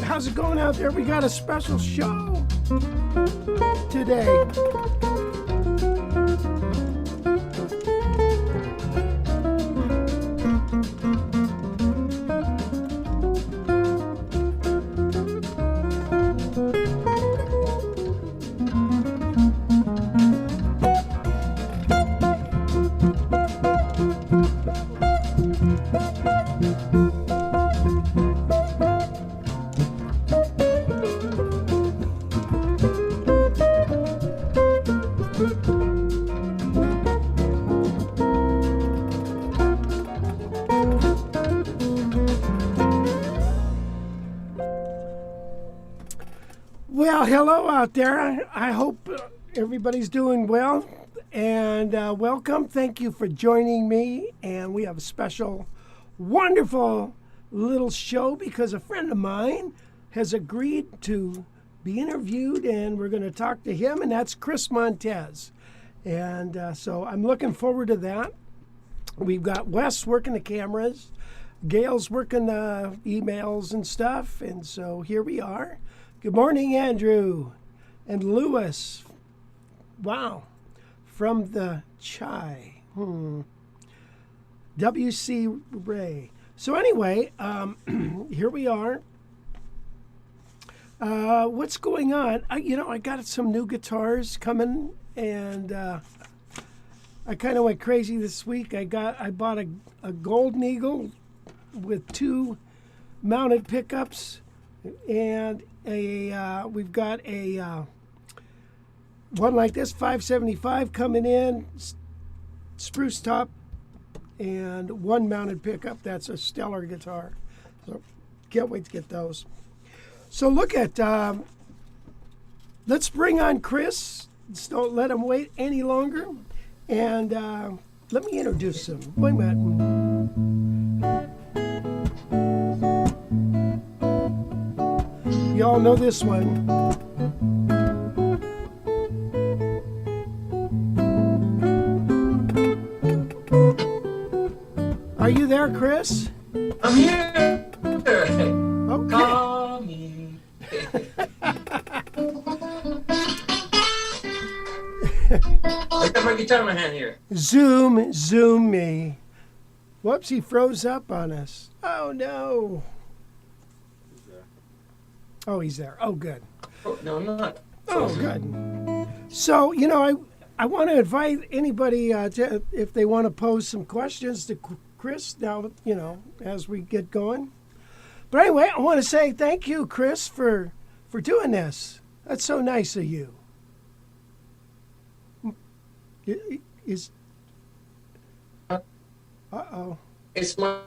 How's it going out there? We got a special show today. Well, hello out there. I hope everybody's doing well, and welcome. Thank you for joining me, and we have a special, wonderful little show because a friend of mine has agreed to be interviewed, and we're going to talk to him, and that's Chris Montez. And so I'm looking forward to that. We've got Wes working the cameras, Gail's working emails and stuff, and so here we are. Good morning, Andrew and Lewis. Wow. From the Chai. W.C. Ray. So anyway, here we are. What's going on? I got some new guitars coming, and I kind of went crazy this week. I bought a Golden Eagle with 2 mounted pickups, and we've got a one like this 575 coming in, spruce top, and 1 mounted pickup. That's a stellar guitar, so can't wait to get those. So look at let's bring on Chris. Just don't let him wait any longer, and let me introduce him. Wait a minute. You all know this one. Are you there, Chris? I'm here. Okay. Call me. I got my guitar in my hand here. Zoom me. Whoops, he froze up on us. Oh, no. Oh, he's there. Oh, good. Oh, no, I'm not. Oh, good. So, I want to invite anybody if they want to pose some questions to Chris now, as we get going. But anyway, I want to say thank you, Chris, for for doing this. That's so nice of you. Is uh-oh. It's my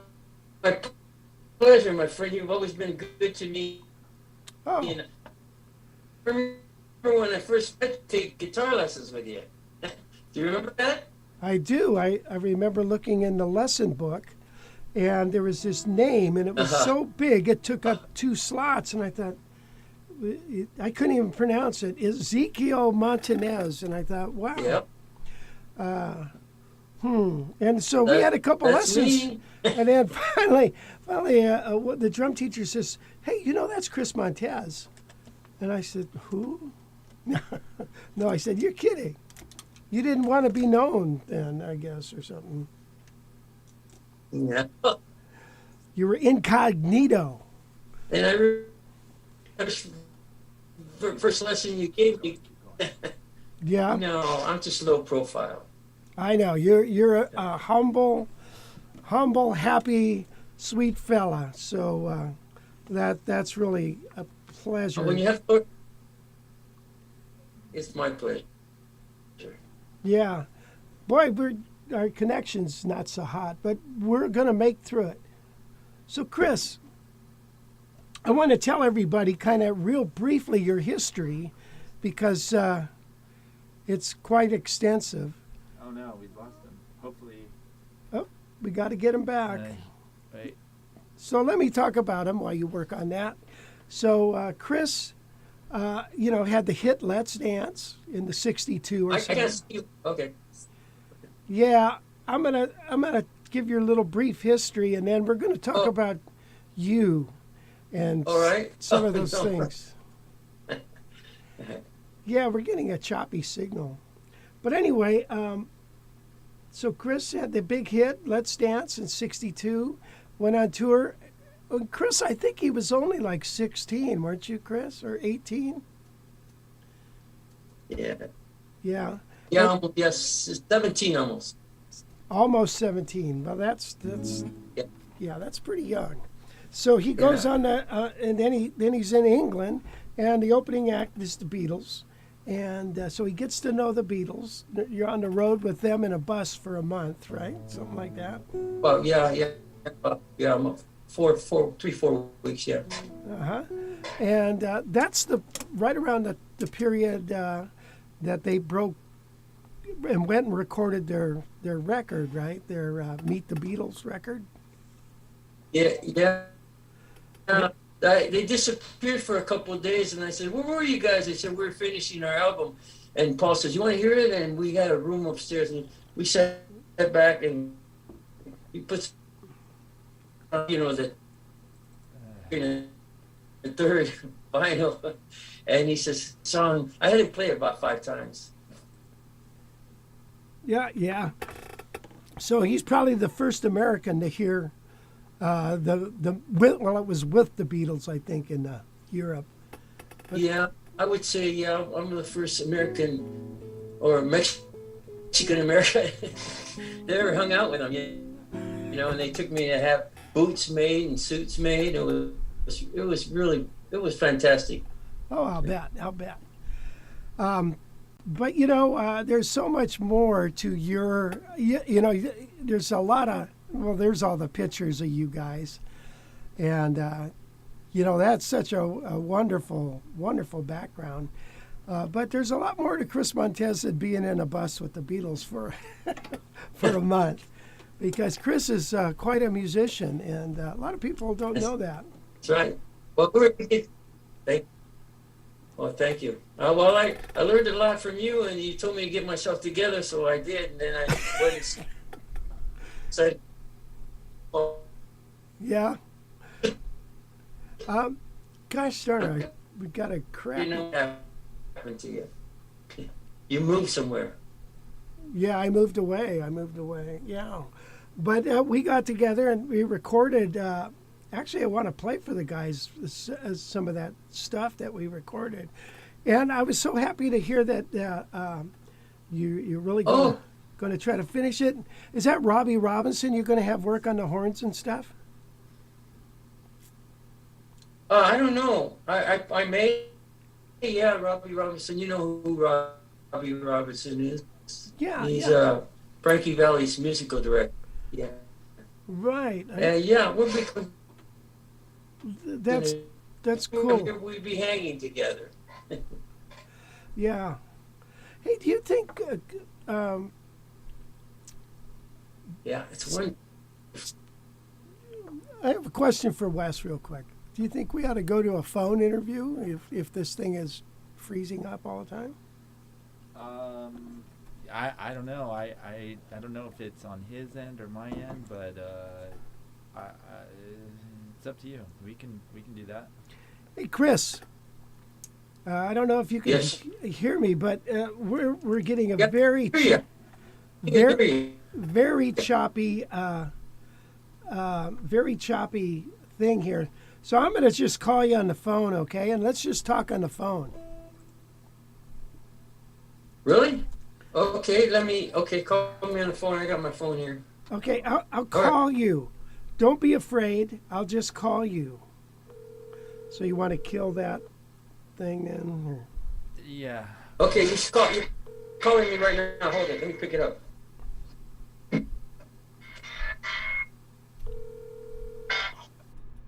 pleasure, my friend. You've always been good to me. Oh. And I remember when I first met to take guitar lessons with you. Do you remember that? I do. I remember looking in the lesson book, and there was this name, and it was so big it took up 2 slots, and I thought, I couldn't even pronounce it. Ezekiel Montez, and I thought, wow. Yep. And so we had a couple lessons, me. and then finally, the drum teacher says, "Hey, you know that's Chris Montez," and I said, "Who?" No, I said, "You're kidding. You didn't want to be known then, I guess, or something." Yeah. You were incognito. And I first lesson you gave me. Yeah. No, I'm just low profile. I know you're a humble, happy, sweet fella. So that's really a pleasure. When you have to, it's my pleasure. Yeah, boy, our connection's not so hot, but we're gonna make through it. So Chris, I want to tell everybody kind of real briefly your history, because it's quite extensive. Oh no, we've lost him. Hopefully. Oh, we got to get him back. Right. So let me talk about him while you work on that. So Chris, had the hit "Let's Dance" in the '62 or I something. guess you. Okay. Yeah, I'm gonna give you a little brief history, and then we're gonna talk about you and All right. some of those No. things. Yeah, we're getting a choppy signal. But anyway, so Chris had the big hit, "Let's Dance" in '62, went on tour. Chris, I think he was only like 16, weren't you, Chris, or 18? Yeah. Yeah. Yeah. Almost, yes. 17 almost. Almost 17. Well, that's Yeah. that's pretty young. So he goes on and then he's in England, and the opening act is the Beatles. And so he gets to know the Beatles. You're on the road with them in a bus for a month, right? Something like that. Well, yeah. Yeah. 4 weeks. Yeah. Uh-huh. And that's right around the period that they broke and went and recorded their record, right? Their Meet the Beatles record. Yeah. They disappeared for a couple of days, and I said, "Where were you guys?" They said, "We're finishing our album." And Paul says, "You want to hear it?" And we had a room upstairs, and we sat back, and he puts, the third vinyl, and he says, "Song." I had him play it about 5 times. Yeah. So he's probably the first American to hear it was with the Beatles, I think, in Europe. Yeah, I would say, yeah, I'm the first American or Mexican American that ever hung out with them. And they took me to have boots made and suits made. It was fantastic. Oh, I'll bet. But there's so much more to your. There's a lot of. Well, there's all the pictures of you guys, and that's such a wonderful, wonderful background. But there's a lot more to Chris Montez than being in a bus with the Beatles for a month, because Chris is quite a musician, and a lot of people don't know that. That's right. Well, thank you. I learned a lot from you, and you told me to get myself together, so I did, and then I went and said, Yeah. Gosh darn it, we got a crack. what happened to you? You moved somewhere. Yeah, I moved away. Yeah. But we got together and we recorded. Actually, I want to play for the guys some of that stuff that we recorded. And I was so happy to hear that you're really going to try to finish it. Is that Robbie Robinson? You're going to have work on the horns and stuff? I don't know. I may yeah, Robbie Robertson. You know who Robbie Robertson is? Yeah, He's yeah. Frankie Valli's musical director. Yeah. Right. Yeah, we'll be That's cool. we'll be hanging together. Yeah. Hey, do you think? Yeah, it's one. I have a question for Wes, real quick. Do you think we ought to go to a phone interview if this thing is freezing up all the time? I don't know. I don't know if it's on his end or my end, but it's up to you. We can do that. Hey, Chris. I don't know if you can Yes. hear me, but we're getting a Yep, very hear you. Hear you. very choppy thing here. So I'm going to just call you on the phone, okay? And let's just talk on the phone. Really? Okay, call me on the phone. I got my phone here. Okay, I'll call you. Don't be afraid. I'll just call you. So you want to kill that thing then? Or? Yeah. Okay, you're calling me right now. Hold it. Let me pick it up.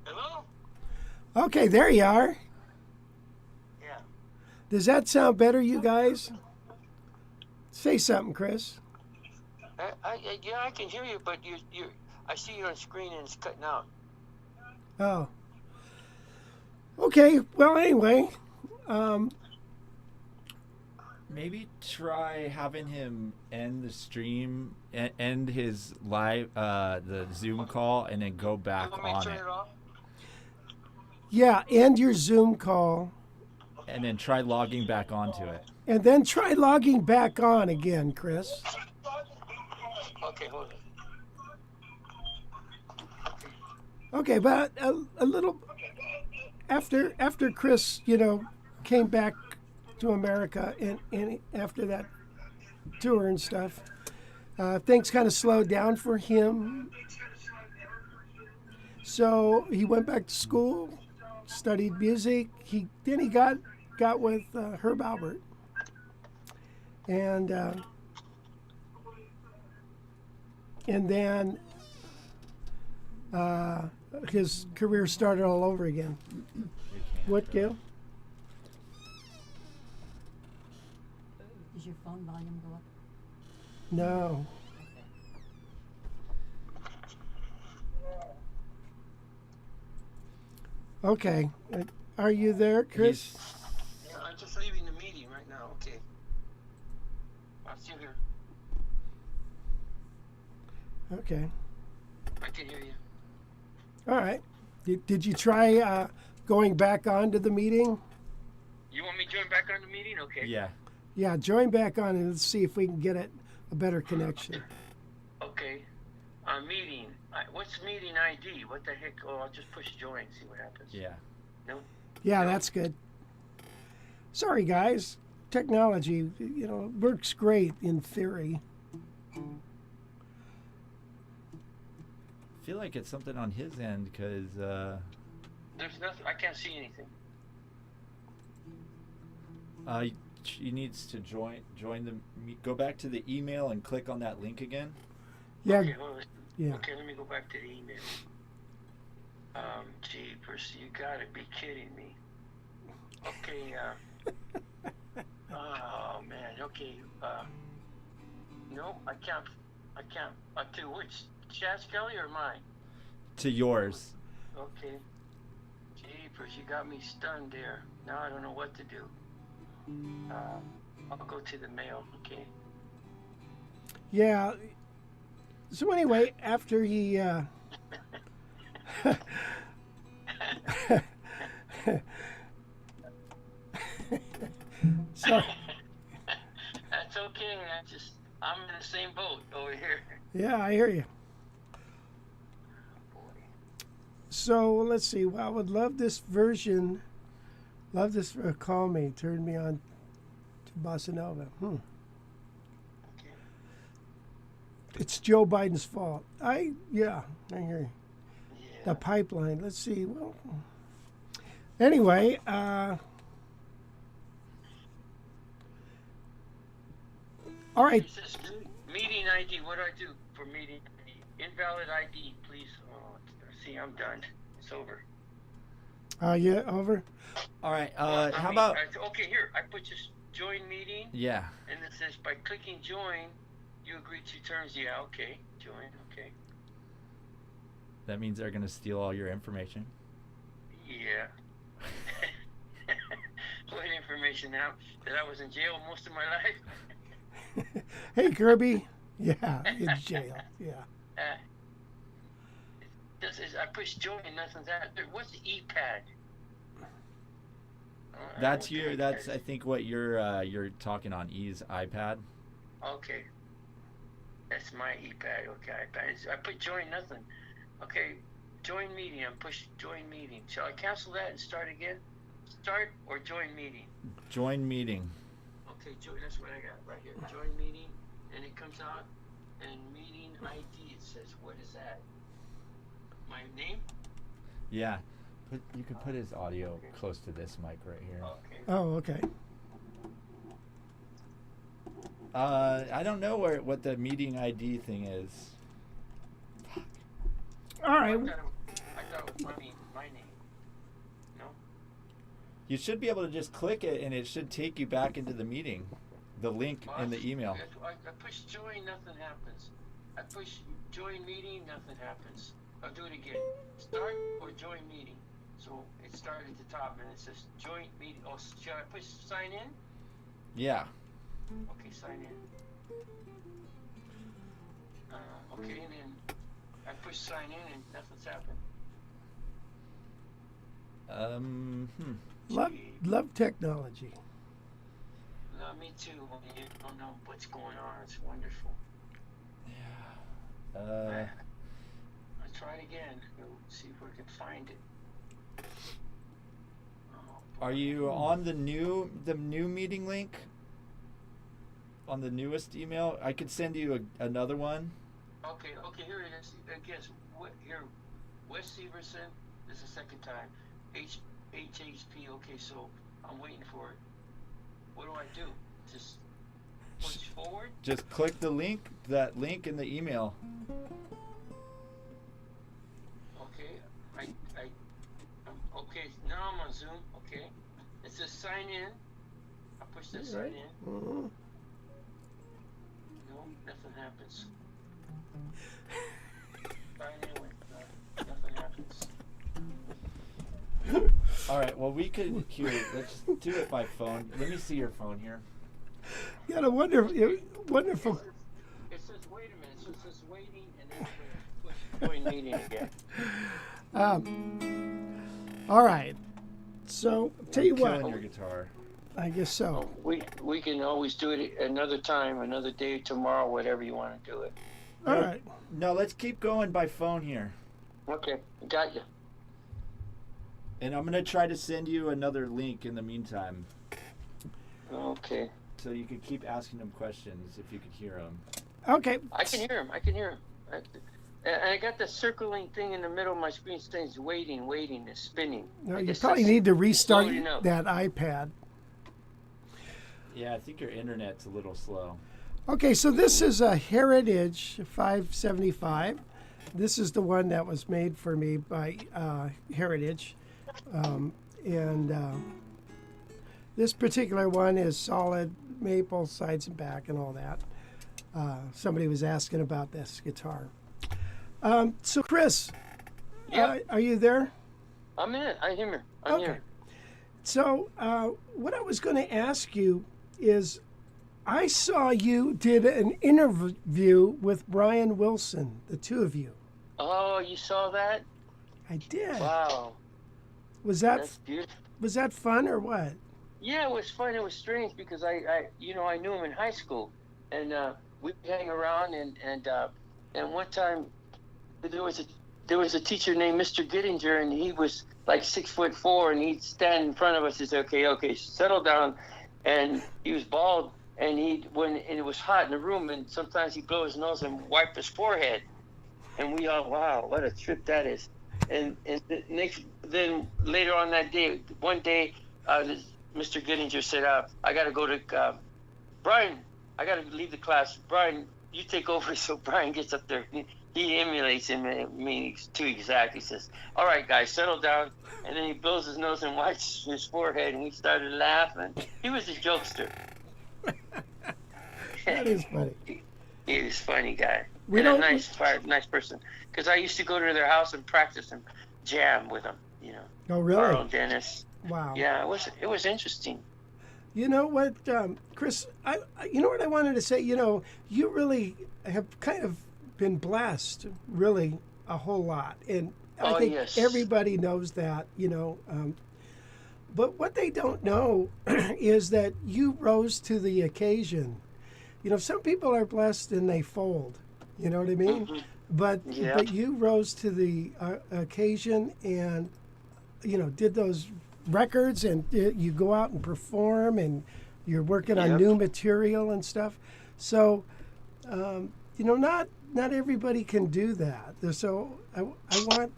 Hello? Okay, there you are. Yeah. Does that sound better, you guys? Say something, Chris. Yeah, I can hear you, but I see you on screen and it's cutting out. Oh. Okay, well, anyway. Maybe try having him end the stream, end his live, the Zoom call, and then go back You want me to on turn it. it off? Yeah, end your Zoom call. And then try logging back onto it. And then try logging back on again, Chris. Okay, hold on. Okay, but a little after Chris, came back to America and after that tour and stuff, things kind of slowed down for him. So he went back to school, studied music. Then he got with Herb Albert, and then his career started all over again. What, Gail? Does your phone volume go up? No. Okay. Are you there, Chris? Yeah, I'm just leaving the meeting right now. Okay. I'm still here. Okay. I can hear you. All right. Did you try going back on to the meeting? You want me to join back on the meeting? Okay. Yeah. Yeah, join back on and let's see if we can get a better connection. Okay. Meeting. What's meeting ID? What the heck? Oh, I'll just push join, see what happens. Yeah. No? Yeah, No. that's good. Sorry, guys. Technology, works great in theory. I feel like it's something on his end because There's nothing. I can't see anything. he needs to join go back to the email and click on that link again. Yeah, Okay, hold on. yeah. Okay, let me go back to the email. Jeepers, you gotta be kidding me. Okay, oh man, okay, no, I can't, to which, Chaz Kelly or mine? To yours. Okay, jeepers, you got me stunned there. Now I don't know what to do. I'll go to the mail, okay. Yeah. So anyway, after he so That's okay, I'm in the same boat over here. yeah, I hear you. So let's see. Well, I would love this version. Love this. Call me. Turn me on to Bossa Nova. Okay. It's Joe Biden's fault. I hear you. Yeah. The pipeline. Let's see. Well, anyway, All right. It says meeting ID. What do I do for meeting ID? Invalid ID, please. Oh, see, I'm done. It's over. Yeah, over. All right. Well, How about? Okay, here. I put just join meeting. Yeah. And it says by clicking join, you agree to terms. Yeah, okay. Join, okay. That means they're gonna steal all your information. Yeah. What information now? That I was in jail most of my life? Hey, Kirby. Yeah, in jail. Yeah. I push join and nothing's happened. What's the E-pad? That's your. That's I think what you're talking on. E's iPad. Okay. That's my E-pad. Okay, iPad. I put join nothing. Okay, join meeting. I push join meeting. Shall I cancel that and start again? Start or join meeting? Join meeting. Okay, join. That's what I got right here. Join meeting, and it comes out, and meeting ID. It says, what is that? My name? Yeah. You could put his audio close to this mic right here. Okay. Oh, okay. I don't know what the meeting ID thing is. All right. I thought it was my name. No? You should be able to just click it and it should take you back into the meeting. The link in the email. I push join, nothing happens. I push join meeting, nothing happens. I'll do it again. Start or join meeting. So it started at the top and it says joint meeting. Oh, should I push sign in? Yeah. Okay, sign in. Okay, and then I push sign in and nothing's happened. Love technology. No, me too. You don't know what's going on. It's wonderful. Yeah. I'll try it again. We'll see if we can find it. Are you on the new meeting link? On the newest email? I could send you another one. Okay, here it is. I guess here, West Severson. This is the second time. HHP. Okay, so I'm waiting for it. What do I do? Just push forward? Just click the link. That link in the email. Okay, okay. Now I'm on Zoom. Okay, it says sign in. I push this sign in. Mm-hmm. No, nothing happens. Sign in with nothing happens. All right. Well, we could here. Let's do it by phone. Let me see your phone here. You got a wonderful. It says wait a minute. So it says waiting, and then push join meeting again. All right. So tell you what. Killing your guitar. I guess so. We can always do it another time, another day, tomorrow, whatever you want to do it. All right. No, let's keep going by phone here. Okay, got you. And I'm gonna try to send you another link in the meantime. Okay. So you could keep asking them questions if you could hear them. Okay. I can hear him. And I got the circling thing in the middle of my screen saying waiting, it's spinning. No, you probably need to restart loading up. that iPad. Yeah, I think your internet's a little slow. Okay, so this is a Heritage 575. This is the one that was made for me by Heritage. This particular one is solid maple sides and back and all that. Somebody was asking about this guitar. So Chris, are you there? I'm in. I'm here. I'm here. So what I was going to ask you is, I saw you did an interview with Brian Wilson, the two of you. Oh, you saw that? I did. Wow. That's beautiful. Was that fun or what? Yeah, it was fun. It was strange because I knew him in high school, and we'd hang around and one time there was a teacher named Mr. Gittinger, and he was like 6'4", and he'd stand in front of us and say, okay, settle down. And he was bald, and and it was hot in the room, and sometimes he'd blow his nose and wipe his forehead. And we all, wow, what a trip that is. And then later on that day, one day, Mr. Gittinger said, I got to go to Brian. I got to leave the class. Brian, you take over. So Brian gets up there. He emulates him, me too exact. He says, "All right, guys, settle down." And then he blows his nose and wipes his forehead, and we started laughing. He was a jokester. That is funny. He was a funny guy. We And don't- a nice person. Because I used to go to their house and practice and jam with them, you know. Oh, really? Carl and Dennis. Wow. Yeah, it was interesting. You know what, Chris? You know what I wanted to say. You know, you really have kind of been blessed, really, a whole lot, and I think yes. everybody knows that. You know, but what they don't know is that you rose to the occasion. You know, some people are blessed and they fold. You know what I mean? Mhm. But Yeah. but you rose to the occasion and did those records, and you go out and perform, and you're working on Yep. new material and stuff. So not everybody can do that. So I want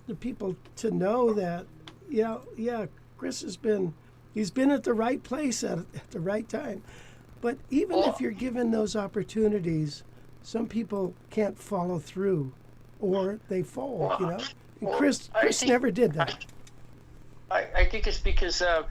the people to know that Chris he's been at the right place at the right time. But even if you're given those opportunities, some people can't follow through, or they fold. You know, and Chris never did that. I think it's because, I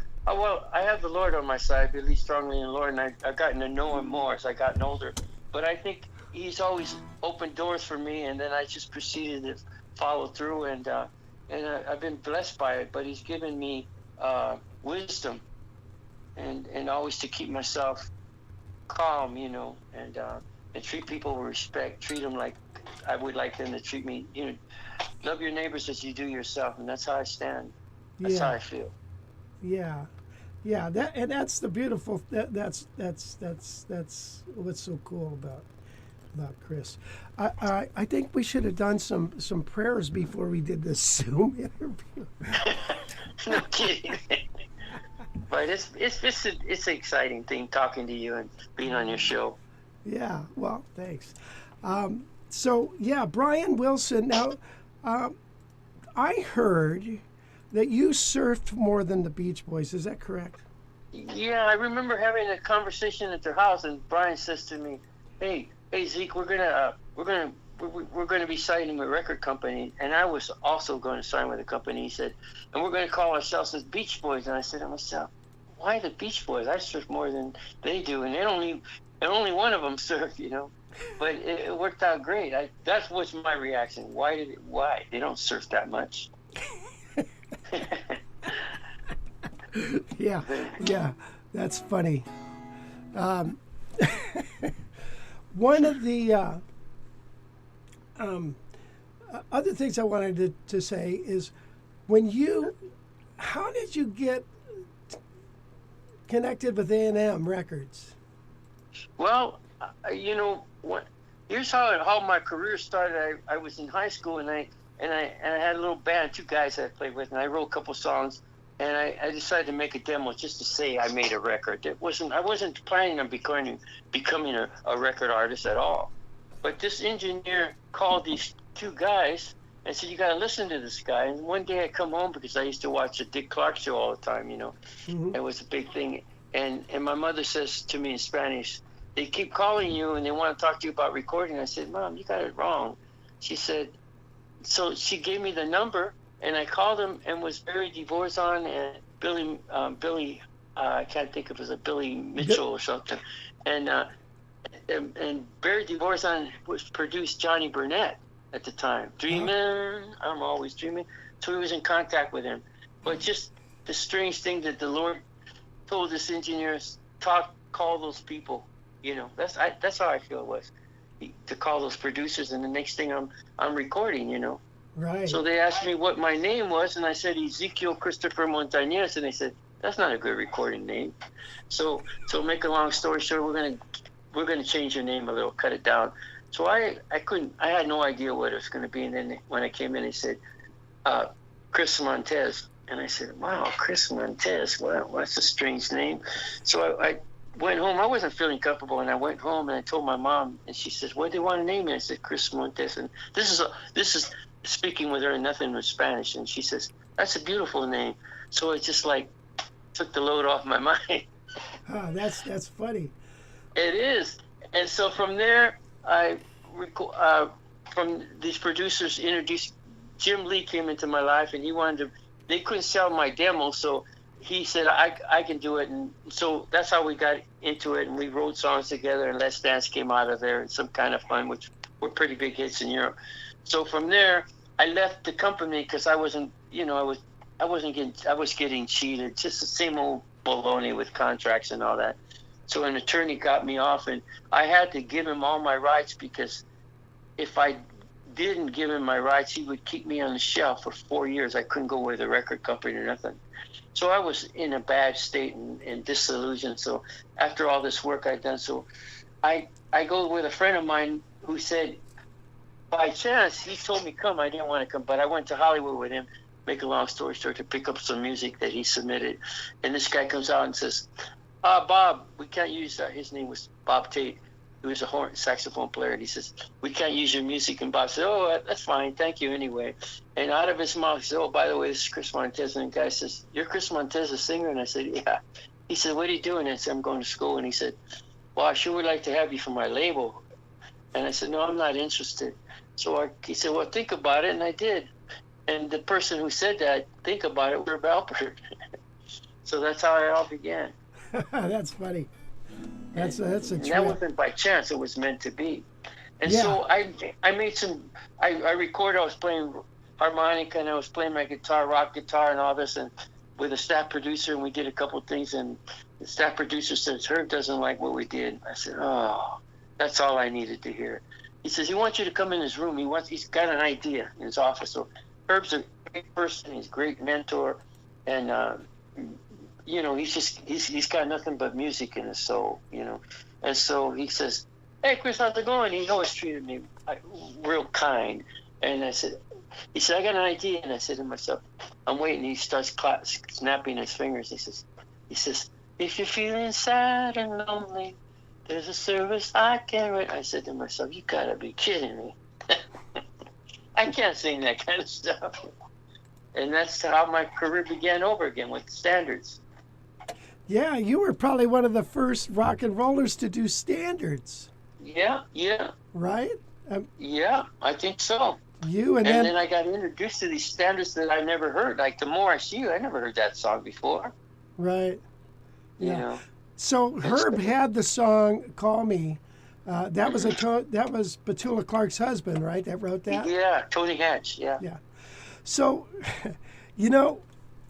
have the Lord on my side. I believe strongly in the Lord, and I've gotten to know Him more as I've gotten older. But I think He's always opened doors for me, and then I just proceeded to follow through, and I've been blessed by it. But He's given me wisdom, and always to keep myself calm, you know, and treat people with respect. Treat them like I would like them to treat me. You know, love your neighbors as you do yourself, and that's how I stand. That's how I feel. Yeah, that's the beautiful. That's what's so cool about Chris. I think we should have done some prayers before we did this Zoom interview. No kidding. But it's an exciting thing talking to you and being on your show. Yeah. Well, thanks. So yeah, Brian Wilson. Now, I heard that you surfed more than the Beach Boys. Is that correct? Yeah, I remember having a conversation at their house, and Brian says to me, "Hey, Zeke, we're gonna be signing a record company," and I was also going to sign with a company. He said, "And we're going to call ourselves the Beach Boys." And I said to myself, "Why the Beach Boys? I surf more than they do, and only one of them surf, you know." But it worked out great. That was my reaction. Why? They don't surf that much. Yeah, that's funny. One of the other things I wanted to say is, how did you get connected with A&M Records? Well, here's how my career started. I was in high school, and I had a little band, 2 guys that I played with, and I wrote a couple songs, and I decided to make a demo just to say I made a record. I wasn't planning on becoming a record artist at all. But this engineer called these 2 guys and said, "You got to listen to this guy." And one day I come home, because I used to watch the Dick Clark show all the time, you know. Mm-hmm. It was a big thing. And my mother says to me in Spanish, "They keep calling you and they want to talk to you about recording." I said, "Mom, you got it wrong." She said, so she gave me the number, and I called him, and was Barry DeVorzon and Billy, I can't think of it, was a Billy Mitchell or something. And Barry DeVorzon produced Johnny Burnett at the time. Dreaming, I'm always dreaming. So he was in contact with him. But just the strange thing that the Lord told this engineer, call those people. You know, that's how I feel it was, to call those producers, and the next thing I'm recording, you know. Right. So they asked me what my name was, and I said Ezekiel Christopher Montañez, and they said, "That's not a good recording name." So make a long story short, we're gonna change your name a little, cut it down. So I had no idea what it was gonna be, and then when I came in, they said Chris Montez, and I said, "Wow, Chris Montez, wow, that's a strange name." So I went home. I wasn't feeling comfortable, and I went home and I told my mom, and she says, "What do you want to name me?" I said, "Chris Montez." And this is speaking with her, and nothing was Spanish, and she says, "That's a beautiful name." So it just like took the load off my mind. Oh, that's funny. It is. And so from there, from these producers introduced, Jim Lee came into my life, and they couldn't sell my demo, so he said, I can do it. And so that's how we got into it, and we wrote songs together, and Let's Dance came out of there, and Some Kind of Fun, which were pretty big hits in Europe. So from there, I left the company because I was getting cheated, just the same old baloney with contracts and all that. So an attorney got me off, and I had to give him all my rights, because if I didn't give him my rights, he would keep me on the shelf for 4 years. I couldn't go with a record company or nothing. So I was in a bad state and disillusioned. So after all this work I'd done, so I go with a friend of mine who said, by chance, he told me come. I didn't want to come, but I went to Hollywood with him, make a long story short, to pick up some music that he submitted. And this guy comes out and says, Bob, we can't use that. His name was Bob Tate. He was a saxophone player. And he says, we can't use your music. And Bob said, oh, that's fine. Thank you anyway. And out of his mouth, he said, oh, by the way, this is Chris Montez. And the guy says, you're Chris Montez, a singer? And I said, yeah. He said, what are you doing? And I said, I'm going to school. And he said, well, I sure would like to have you for my label. And I said, no, I'm not interested. So he said, well, think about it. And I did. And the person who said that, think about it, Herb Alpert. So that's how it all began. That's funny. That's a trip. That wasn't by chance. It was meant to be. And Yeah. so I made some, I recorded, I was playing harmonica, and I was playing my guitar, rock guitar and all this, and with a staff producer, and we did a couple things, and the staff producer says, Herb doesn't like what we did. I said, oh, that's all I needed to hear. He says, he wants you to come in his room. He's got an idea in his office. So Herb's a great person. He's a great mentor. And, he's got nothing but music in his soul, And so he says, hey, Chris, how's it going? He always treated me real kind. And he said, I got an idea. And I said to myself, I'm waiting. He starts snapping his fingers. He says, if you're feeling sad and lonely, there's a service I can write. I said to myself, you gotta be kidding me. I can't sing that kind of stuff. And that's how my career began over again, with standards. Yeah, you were probably one of the first rock and rollers to do standards. Yeah. Right? Yeah, I think so. And then I got introduced to these standards that I never heard. Like The More I See You, I never heard that song before. Right. Yeah. You know. So Herb had the song "Call Me." That was Petula Clark's husband, right? That wrote that. Yeah, Tony Hatch. Yeah. Yeah. So, do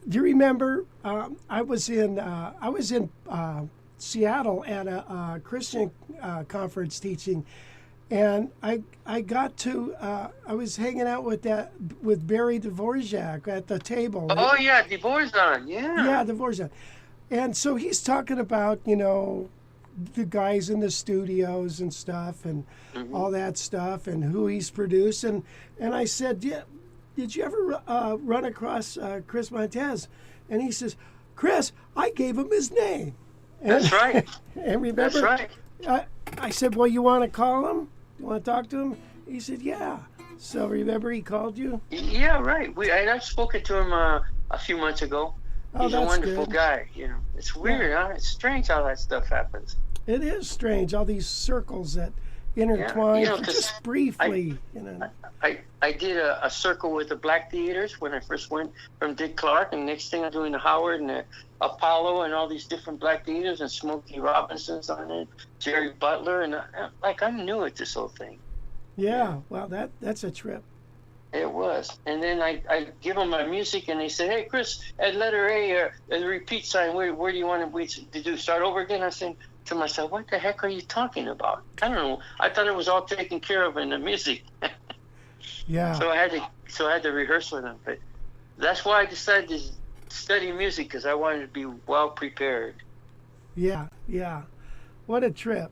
you remember? I was in Seattle at a Christian conference teaching, and I got to I was hanging out with Barry Dvorak at the table. Oh yeah, Dvorak. Yeah. Yeah, Dvorak. And so he's talking about, the guys in the studios and stuff and all that stuff and who he's produced. And I said, yeah, did you ever run across Chris Montez? And he says, Chris, I gave him his name. That's right. And remember, that's right. I said, well, you want to call him? You want to talk to him? He said, yeah. So remember he called you? Yeah, right. I've spoken to him a few months ago. Oh, He's a wonderful good. guy. It's weird, huh? It's strange how that stuff happens. It is strange, all these circles that intertwine Yeah, just briefly. I did a circle with the Black Theaters when I first went from Dick Clark, and next thing I'm doing the Howard and the Apollo and all these different Black Theaters, and Smokey Robinson's on it, Jerry Butler, and I'm new at this whole thing. Yeah, well, that's a trip. It was. And then I give them my music, and they said, hey, Chris, at letter A, the repeat sign, where do you want to do? Start over again? I said to myself, what the heck are you talking about? I don't know. I thought it was all taken care of in the music. Yeah. So I had to rehearse with them. But that's why I decided to study music, because I wanted to be well prepared. Yeah. What a trip.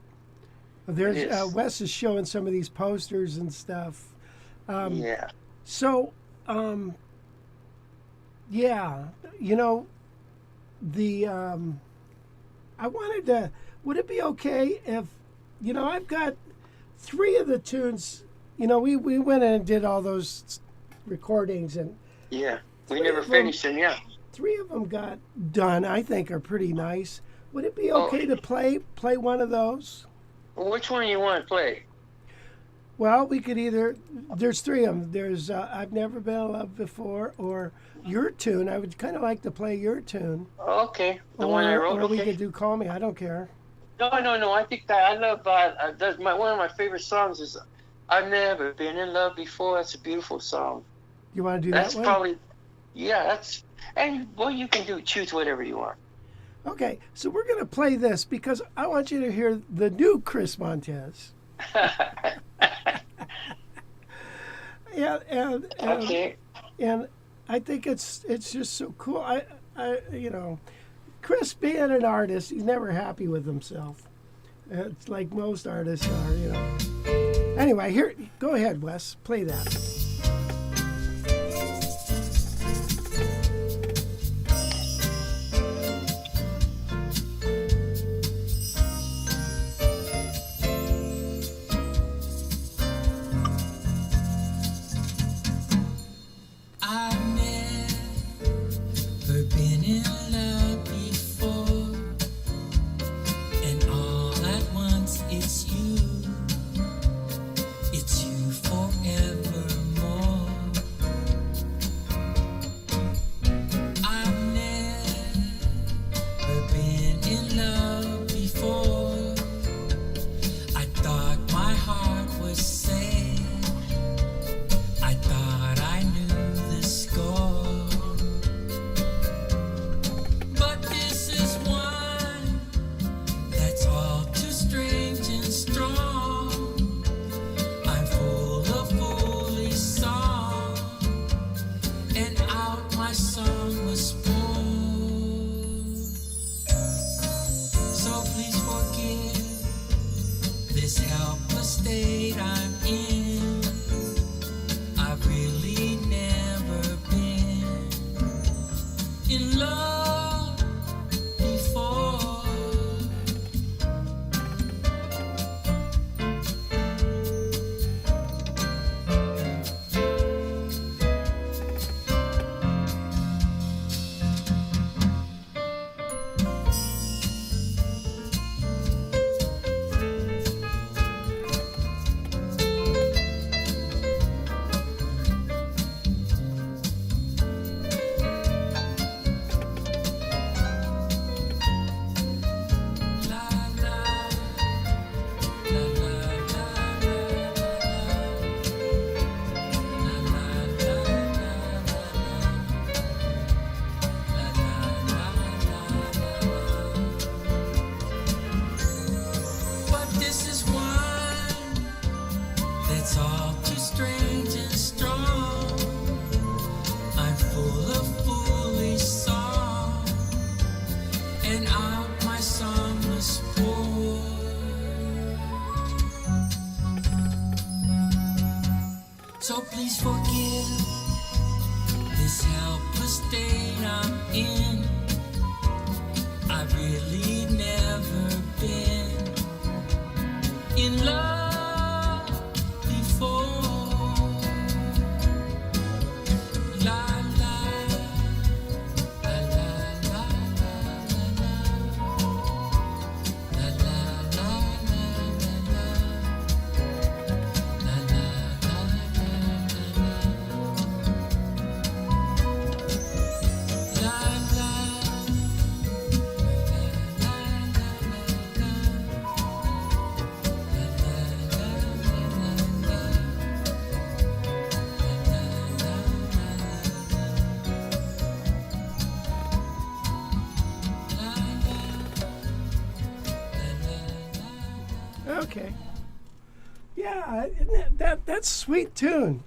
There's Wes is showing some of these posters and stuff. Yeah. So, I wanted to, would it be okay if, I've got 3 of the tunes, we went in and did all those recordings, and yeah, we never finished them, yeah. 3 of them got done, I think are pretty nice. Would it be okay to play one of those? Well, which one you want to play? Well, we could either. There's three of them. There's I've Never Been in Love Before, or Your Tune. I would kind of like to play Your Tune. Okay, the one I wrote. Or we Okay. could do Call Me. I don't care. No. I think that I love. That's one of my favorite songs is "I've Never Been in Love Before." That's a beautiful song. You want to do That's that one? probably. Yeah, that's. And well, you can choose whatever you want. Okay, so we're going to play this because I want you to hear the new Chris Montez. Yeah, and Okay. and I think it's just so cool. I Chris being an artist, he's never happy with himself. It's like most artists are. Anyway, here, go ahead, Wes, play that. So please forgive this helpless state I'm in. I've really never been in love before. La la la la la la la la la Okay. Yeah, that's a sweet tune.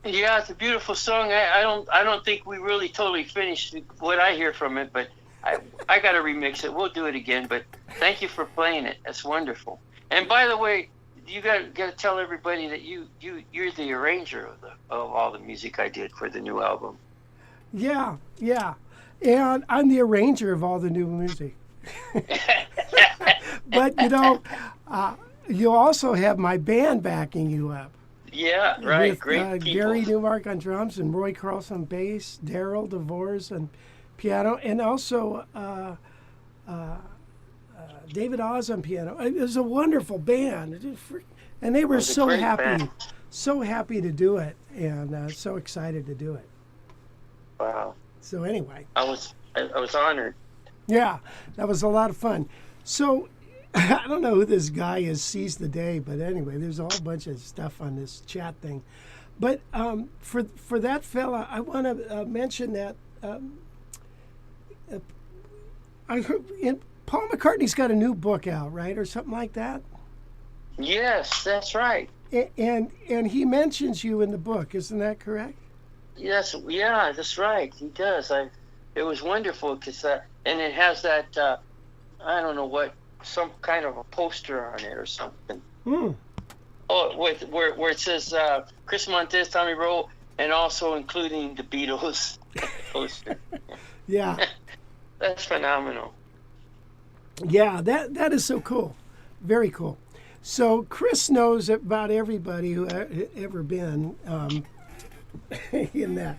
Yeah, it's a beautiful song. I don't think we really totally finished what I hear from it, but I got to remix it. We'll do it again. But thank you for playing it. That's wonderful. And by the way, you got to tell everybody that you're the arranger of all the music I did for the new album. Yeah, and I'm the arranger of all the new music. But you also have my band backing you up. Yeah, right. With, Great people. Gary Newmark on drums and Roy Carlson bass, Daryl DeVores on piano, and also David Oz on piano. It was a wonderful band. And they were was a so great happy, band. so happy to do it, and so excited to do it. Wow. So anyway. I was honored. Yeah, that was a lot of fun. So, I don't know who this guy is, Seize the Day, but anyway, there's a whole bunch of stuff on this chat thing. But for that fella, I want to mention that I heard Paul McCartney's got a new book out, right, or something like that. Yes, that's right. And he mentions you in the book, isn't that correct? Yes, yeah, that's right. He does. It was wonderful because and it has that I don't know what, some kind of a poster on it or something. Oh, where it says Chris Montez, Tommy Rowe, and also including the Beatles poster. Yeah. That's phenomenal. Yeah, that is so cool. Very cool. So Chris knows about everybody who ever been in that.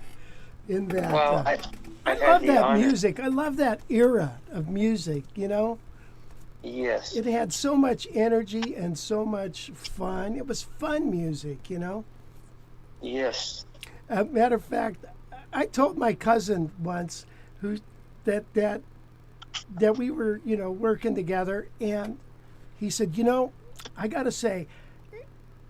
Well, I I've love had the that honor. music. I love that era of music, you know? Yes. It had so much energy and so much fun. It was fun music, you know? Yes. Matter of fact, I told my cousin once that we were, you know, working together, and he said, you know, I got to say,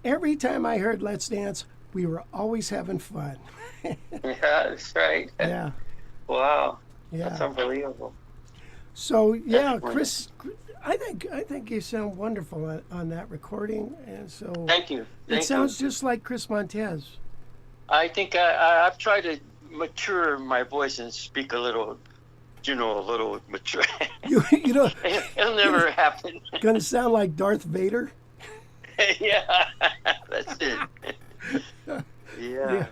every time I heard Let's Dance, we were always having fun. Yeah, that's right. Yeah. Wow. Yeah. That's unbelievable. So yeah, That's Chris, I think you sound wonderful on that recording, and so Thank you. it Thank sounds you. just like Chris Montez. I think I've tried to mature my voice and speak a little mature. You know, It'll never happen. gonna sound like Darth Vader. Yeah, that's it. Yeah.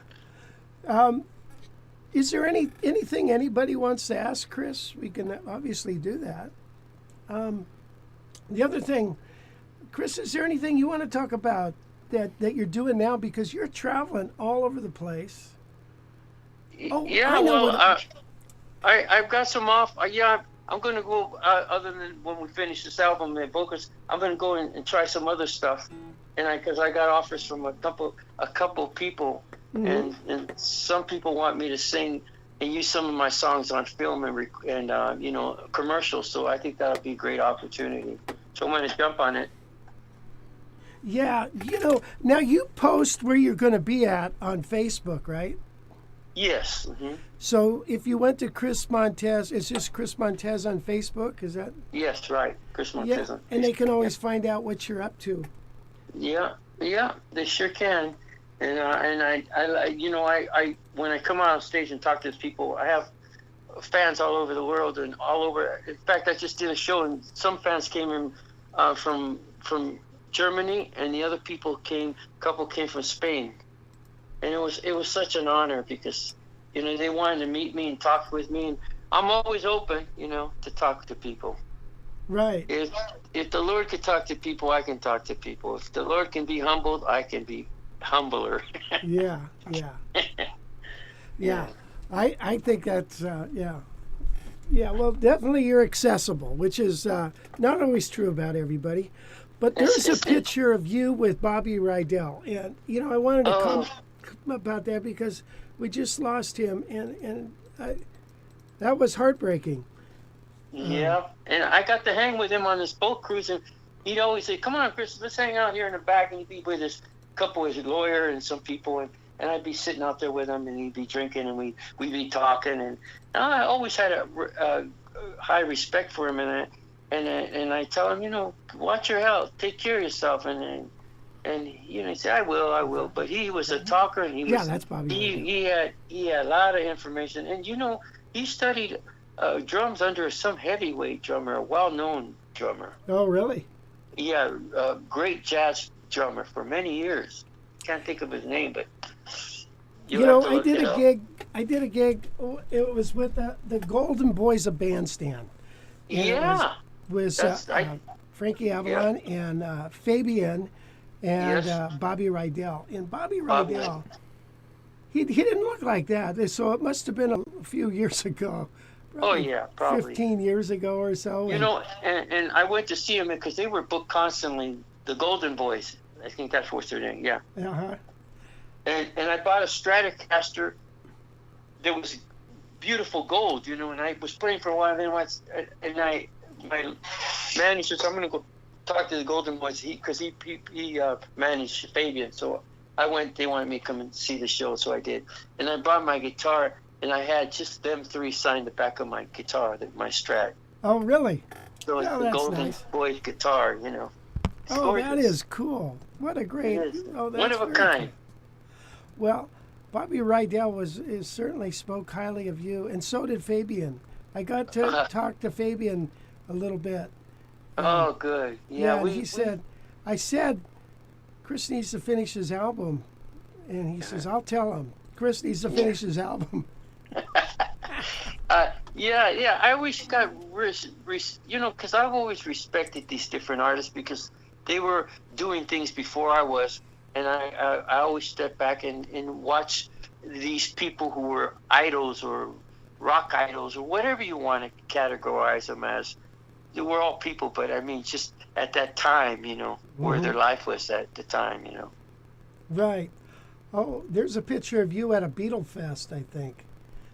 Is there anything anybody wants to ask Chris? We can obviously do that. The other thing, Chris, is there anything you want to talk about that you're doing now, because you're traveling all over the place? Oh, Yeah, I know well, I've got some off. Yeah, I'm going to go, other than when we finish this album and focus, I'm going to go and try some other stuff. And because I got offers from a couple people, and some people want me to sing and use some of my songs on film and commercials. So I think that'll be a great opportunity. So I'm going to jump on it. Yeah, you know, now you post where you're going to be at on Facebook, right? Yes. Mm-hmm. So if you went to Chris Montez, it's just Chris Montez on Facebook, is that? Yes, right. Chris Montez. Yeah, and they can always find out what you're up to. Yeah, they sure can. And I when I come out on stage and talk to these people, I have fans all over the world and all over. In fact, I just did a show, and some fans came in from Germany, and the other couple came from Spain, and it was such an honor because they wanted to meet me and talk with me, and I'm always open, to talk to people. Right. If the Lord could talk to people, I can talk to people. If the Lord can be humbled, I can be humbler. Yeah. I think that's yeah. Well, definitely you're accessible, which is not always true about everybody. But there's a picture of you with Bobby Rydell, and I wanted to come about that because we just lost him, and that was heartbreaking. Yeah, and I got to hang with him on this boat cruise, and he'd always say, "Come on, Chris, let's hang out here in the back." And he'd be with his couple, his lawyer, and some people, and I'd be sitting out there with him, and he'd be drinking, and we'd be talking, and I always had a high respect for him, and I tell him, watch your health, take care of yourself, and he said, I will, but he was a talker, and that's Bobby. He had a lot of information, and he studied drums under some heavyweight drummer, a well-known drummer. Oh, really? Yeah, a great jazz drummer for many years. Can't think of his name, but I did a gig. It was with the Golden Boys of Bandstand. And yeah, it was Frankie Avalon and Fabian and Bobby Rydell. And Bobby Rydell, he didn't look like that. So it must have been a few years ago. probably yeah, probably. 15 years ago or so. You know, and I went to see them because they were booked constantly. The Golden Boys, I think that's what's their name. Yeah. Uh-huh. And I bought a Stratocaster that was beautiful gold, you know, and I was playing for a while. Then my manager said, I'm going to go talk to the Golden Boys because he managed Fabian. So I went. They wanted me to come and see the show, so I did. And I brought my guitar, and I had just them three sign the back of my guitar, my Strat. Oh, really? So it's the that's Golden nice. Boys guitar, you know. It's Oh, that gorgeous. is cool. What a great. It is. Oh, that's One of a very kind. cool. Well, Bobby Rydell certainly spoke highly of you, and so did Fabian. I got to talk to Fabian a little bit. Oh, good. Yeah, Yeah, he said, I said, Chris needs to finish his album. And he says, I'll tell him. Chris needs to finish his album. Yeah. I always got, you know, because I've always respected these different artists because they were doing things before I was. And I always step back and watch these people who were idols or rock idols or whatever you want to categorize them as. They were all people, but I mean, just at that time, you know, where their life was at the time, you know. Right. Oh, there's a picture of you at a Beatle Fest, I think.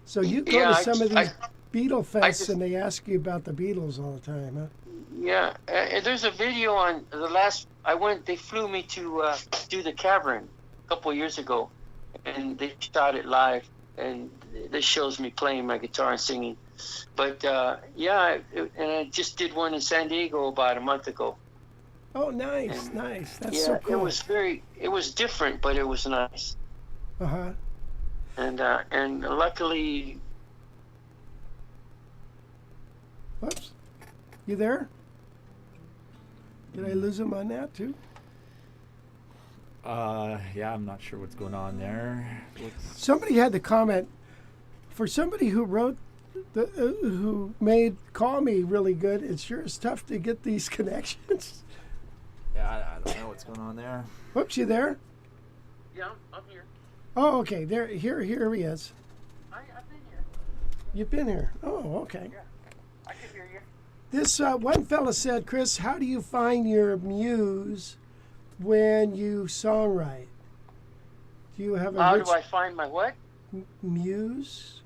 So you go Yeah, to some of these Beatle Fests just- and they ask you about the Beatles all the time, huh? Yeah, and there's a video on the last. They flew me to do the Cavern a couple of years ago, and they shot it live, and this shows me playing my guitar and singing. But and I just did one in San Diego about a month ago. Oh, nice, nice. That's Yeah, so cool. it was different, but it was nice. Uh-huh. And luckily, Whoops. You there? Did I lose him on that too? Yeah, I'm not sure what's going on there. Somebody had the comment for somebody who wrote who made Call Me really good. It sure is tough to get these connections. Yeah, I don't know what's going on there. Whoops, you there? yeah, I'm here. Oh, okay. Here he is. I've been here. You've been here. Oh, okay. I can hear you. This one fella said, Chris, how do you find your muse when you songwrite? Do you have a How rich do I find my what? muse?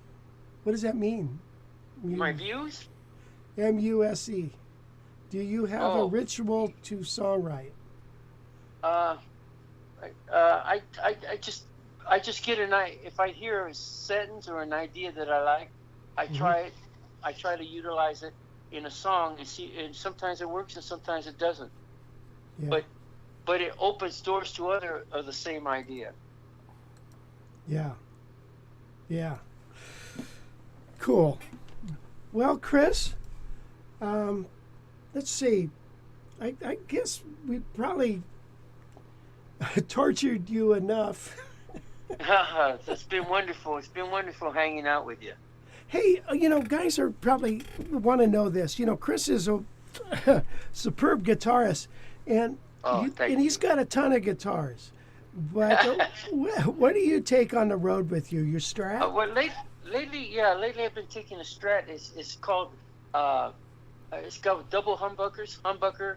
What does that mean? My views? M-U-S-E. Do you have a Oh. ritual to songwrite? I just get if I hear a sentence or an idea that I like, I try it. I try to utilize it in a song and see. And sometimes it works and sometimes it doesn't. Yeah. But it opens doors to other of the same idea. Yeah. Yeah. Cool. Well, Chris, let's see. I guess we probably tortured you enough. It's been wonderful. It's been wonderful hanging out with you. Hey, guys are probably want to know this. Chris is a superb guitarist, and he's got a ton of guitars. But what do you take on the road with you? Your Strat? Well, lately I've been taking a Strat. It's called it's got double humbuckers, humbucker,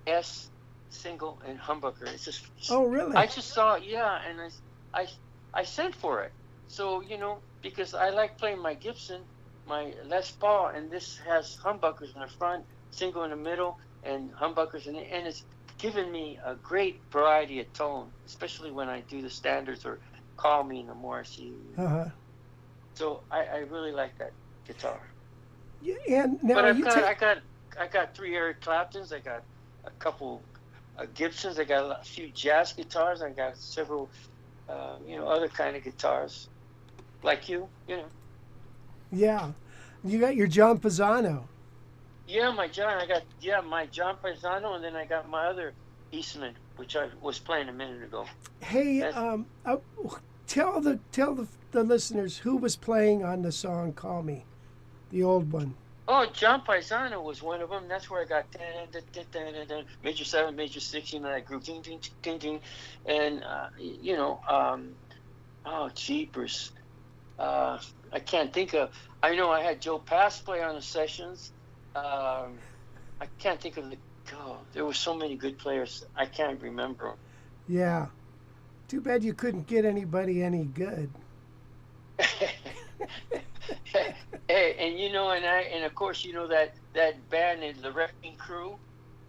S, single, and humbucker. It's just. Oh, really? I just saw it, and I sent for it. So because I like playing my Gibson, my Les Paul, and this has humbuckers in the front, single in the middle, and humbuckers in it, and it's given me a great variety of tone, especially when I do the standards or Call Me in the Morrissey. Uh-huh. So I really like that guitar. Yeah, and now But I got 3 Eric Claptons. I got a couple Gibsons. I got a few jazz guitars. I got several, other kind of guitars, like you. Yeah, you got your John Pisano. Yeah, my John Pisano, and then I got my other Eastman, which I was playing a minute ago. Hey, tell the listeners who was playing on the song "Call Me," the old one. Oh, John Pisano was one of them. That's where I got major 7, major 6. That group, ding, ding, ding, ding, and oh, jeepers. I can't think of. I know I had Joe Pass play on the sessions. I can't think of there were so many good players. I can't remember 'em. Yeah. Too bad you couldn't get anybody any good. Hey, and and of course, that band, the Wrecking Crew,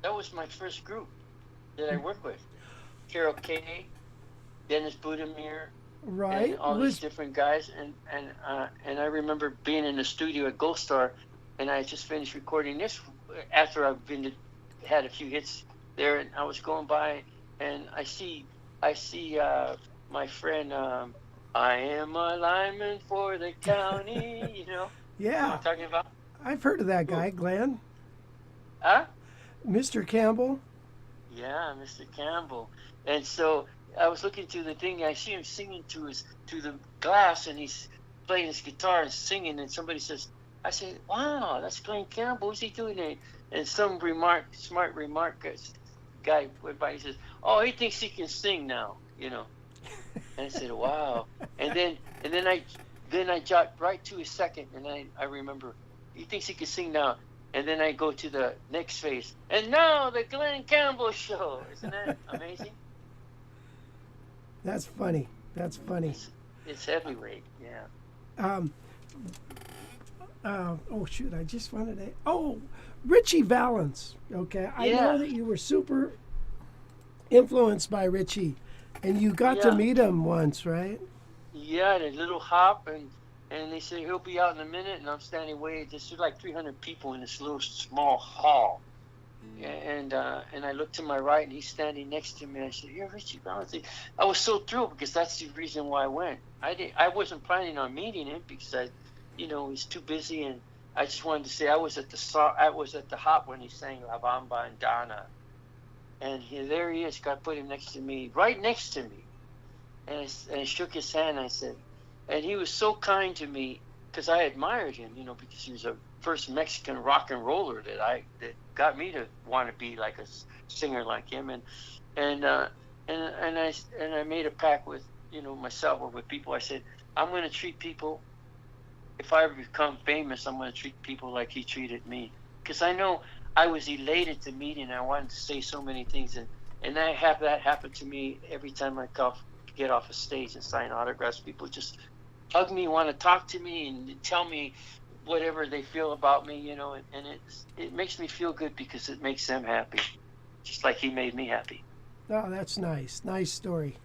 that was my first group that I worked with. Carol Kay, Dennis Budimir, Right. and all these different guys, and I remember being in the studio at Gold Star, and I just finished recording this after I've had a few hits there, and I was going by, and I see my friend. I am a lineman for the county. You know Yeah. what I'm talking about? I've heard of that guy, Glenn. Huh? Mr. Campbell. Yeah, Mr. Campbell. And so I was looking through the thing. I see him singing to the glass, and he's playing his guitar and singing. And somebody says, I say, "Wow, that's Glenn Campbell. What's he doing there?" And some smart remark, guy went by. He says, "Oh, he thinks he can sing now." And I said, "Wow." And then I jot right to his second, and I remember he thinks he can sing now. And then I go to the next phase. And now the Glenn Campbell Show. Isn't that amazing? That's funny. That's funny. It's heavyweight, yeah. Oh, shoot. I just wanted to. Oh, Richie Valens. Okay. I know that you were super influenced by Richie, and you got to meet him once, right? Yeah, the little hop, and they said he'll be out in a minute, and I'm standing there's like 300 people in this little small hall. And I looked to my right, and he's standing next to me. I said, "You're Richie Valens." I was so thrilled because that's the reason why I went. I wasn't planning on meeting him because he's too busy, and I just wanted to say I was at the hop when he sang La Bamba and Donna, and there he is. God put him next to me, right next to me, and I shook his hand. And I said, and he was so kind to me because I admired him, because he was the first Mexican rock and roller that got me to want to be like a singer like him, and I made a pact with myself or with people. I said, I'm going to treat people. If I ever become famous, I'm going to treat people like he treated me, because I know I was elated to meet him. And I wanted to say so many things, and I have that happen to me every time I get off a stage and sign autographs. People just hug me, want to talk to me, and tell me whatever they feel about me, and it makes me feel good because it makes them happy, just like he made me happy. Oh, that's nice. Nice story.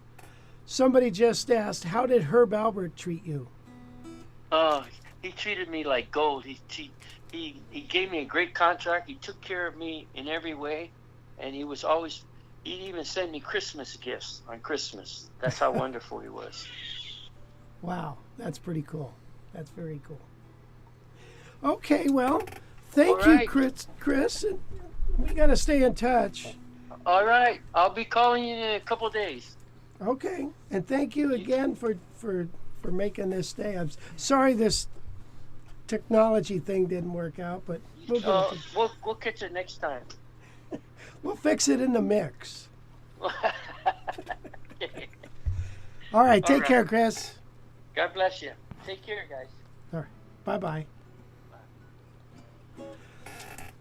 Somebody just asked, how did Herb Alpert treat you? He treated me like gold. He gave me a great contract. He took care of me in every way, and he'd even send me Christmas gifts on Christmas. That's how wonderful he was. Wow, that's pretty cool. That's very cool. Okay, well, thank you, Chris. We got to stay in touch. All right, I'll be calling you in a couple of days. Okay, and thank you again for making this day. I'm sorry this technology thing didn't work out, but we'll catch it next time. We'll fix it in the mix. Okay. All right, take care, Chris. God bless you. Take care, guys. All right, bye-bye.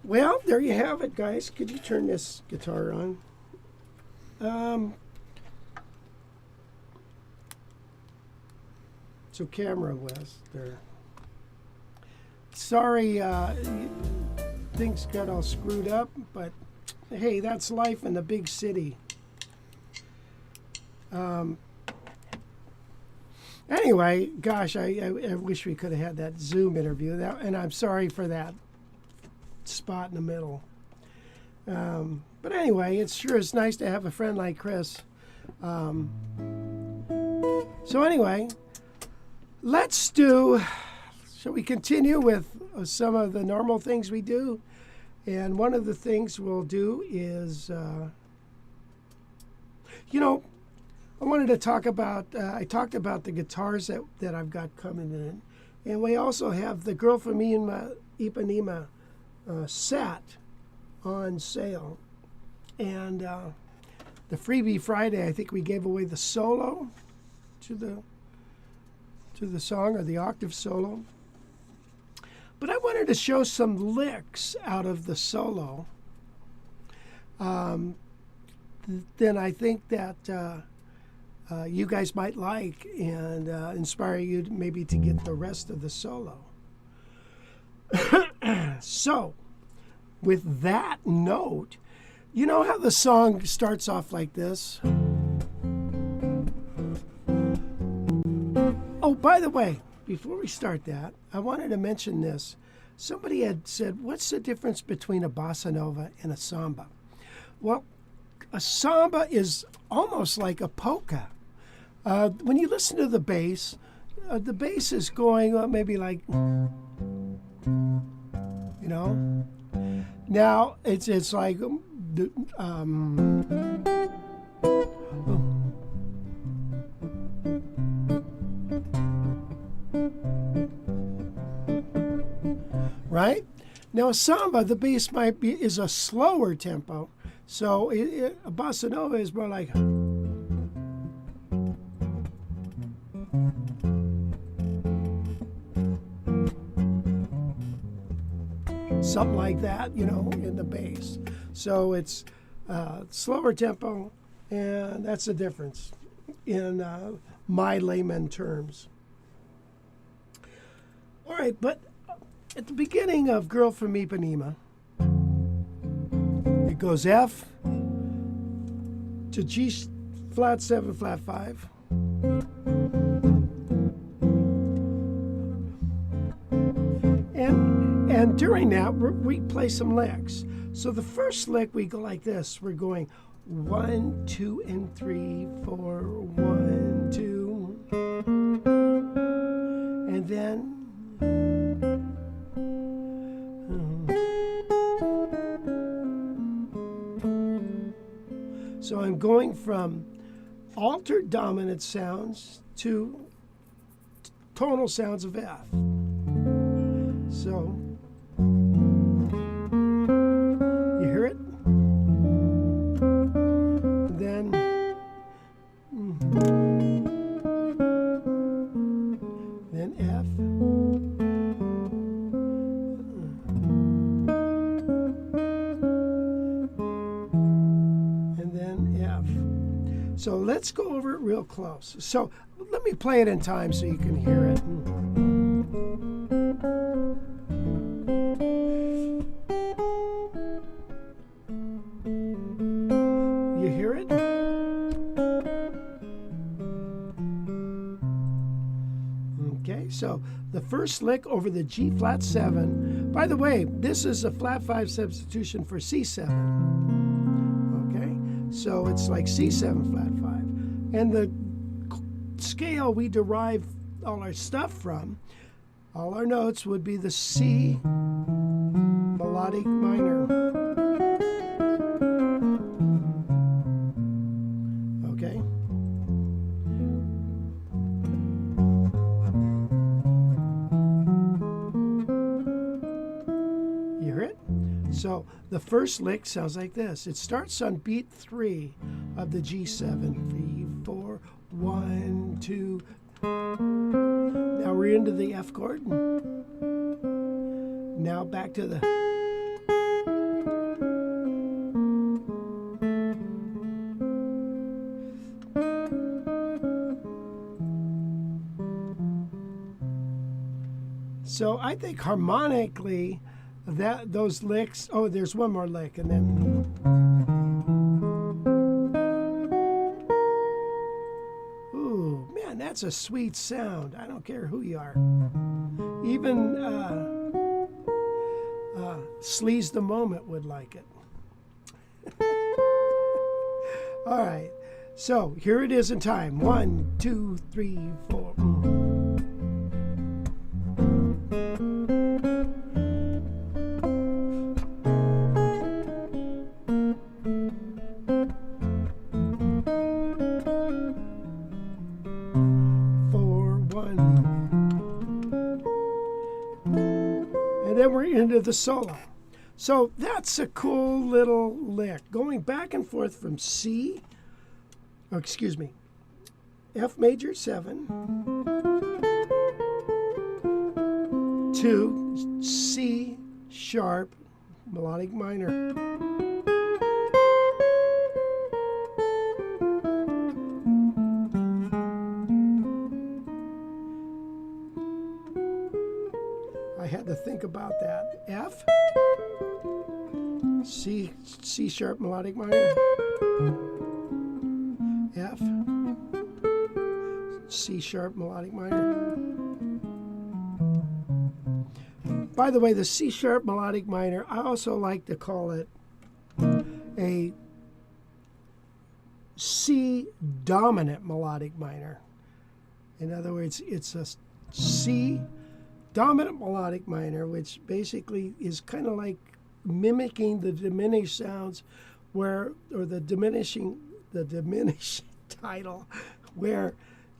Well, there you have it, guys. Could you turn this guitar on? So camera was there. Sorry, things got all screwed up, but hey, that's life in the big city. Anyway, gosh, I wish we could have had that Zoom interview. And I'm sorry for that spot in the middle. But anyway, it sure is nice to have a friend like Chris. So anyway, shall we continue with some of the normal things we do? And one of the things we'll do is, I wanted to talk about, I talked about the guitars that I've got coming in. And we also have the Girl from Ipanema set on sale. And the Freebie Friday, I think we gave away the solo to to the song, or the octave solo. But I wanted to show some licks out of the solo. Then I think that you guys might like and inspire you maybe to get the rest of the solo. So, with that note, you know how the song starts off like this? Oh, by the way, before we start that, I wanted to mention this. Somebody had said, what's the difference between a bossa nova and a samba? Well, a samba is almost like a polka. When you listen to the bass is going maybe like, you know. Now it's like, right? Now a samba, the bass is a slower tempo. So a bossa nova is more like, something like that, you know, in the bass. So it's slower tempo, and that's the difference in my layman terms. All right, but at the beginning of Girl from Ipanema, it goes F to G flat 7 flat 5. And during that, we play some licks. So the first lick, we go like this. We're going 1, 2, and 3, 4, 1, 2. And then so I'm going from altered dominant sounds to tonal sounds of F. So you hear it? Then F. And then F. So let's go over it real close. So let me play it in time so you can hear it. You hear it? Okay, so the first lick over the G flat 7. By the way, this is a flat 5 substitution for C7. Okay, so it's like C7 flat 5. And the scale we derive all our stuff from, all our notes would be the C melodic minor. Okay? You hear it? So the first lick sounds like this. It starts on beat 3 of the G7. 3, 4, 1, 2. Now we're into the F chord. Now back to the. So I think harmonically, those licks. Oh, there's one more lick, and then. Ooh, man, that's a sweet sound. I don't care who you are. Even Sleaze the Moment would like it. All right, so here it is in time. 1, 2, 3, 4. Into the solo. So that's a cool little lick. Going back and forth from C, F major 7, to C sharp melodic minor. I had to think about that. F, C sharp melodic minor, F, C sharp melodic minor. By the way, the C sharp melodic minor, I also like to call it a C dominant melodic minor. In other words, it's a C dominant melodic minor, which basically is kind of like mimicking the diminished sounds or the diminishing title, where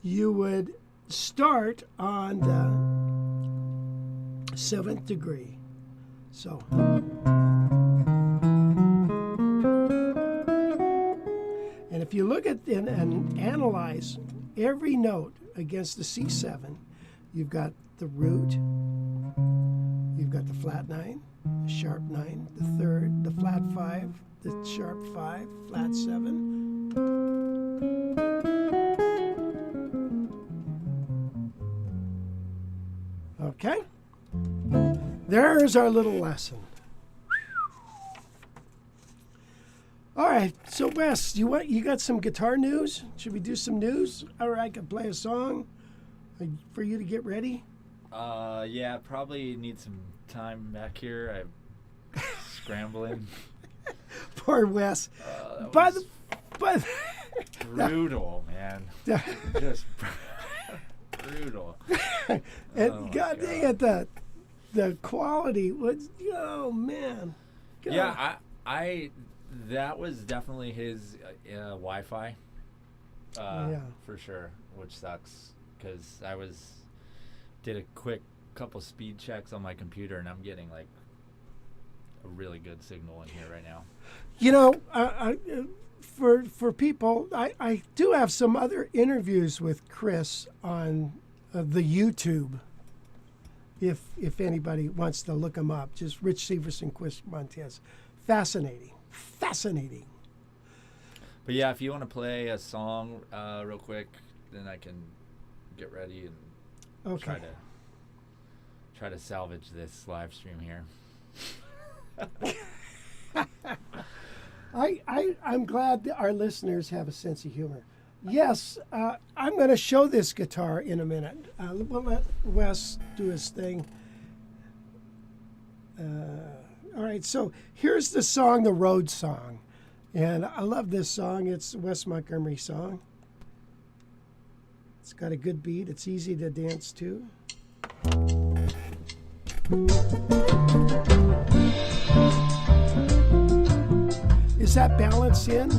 you would start on the 7th degree. So and if you look at and analyze every note against the C7, you've got the root, you've got the flat 9, the sharp 9, the 3rd, the flat 5, the sharp 5, flat 7. Okay? There's our little lesson. All right, so Wes, you got some guitar news? Should we do some news? Or I could play a song for you to get ready? Yeah, probably need some time back here. I'm scrambling. Poor Wes. But But brutal, man. Just brutal. and Oh, God dang it, the quality was, oh man. God. Yeah, I that was definitely his Wi-Fi. Yeah. For sure, which sucks because did a quick couple speed checks on my computer and I'm getting like a really good signal in here right now. You know, for people, I do have some other interviews with Chris on the YouTube. If anybody wants to look him up, just Rich Severson, Chris Montez. Fascinating. But yeah, if you want to play a song real quick, then I can get ready and Okay. try to salvage this live stream here. I'm glad that our listeners have a sense of humor. Yes, I'm going to show this guitar in a minute. We'll let Wes do his thing. All right, so here's the song, the Road Song. And I love this song. It's a Wes Montgomery song. It's got a good beat. It's easy to dance to. Is that balance in?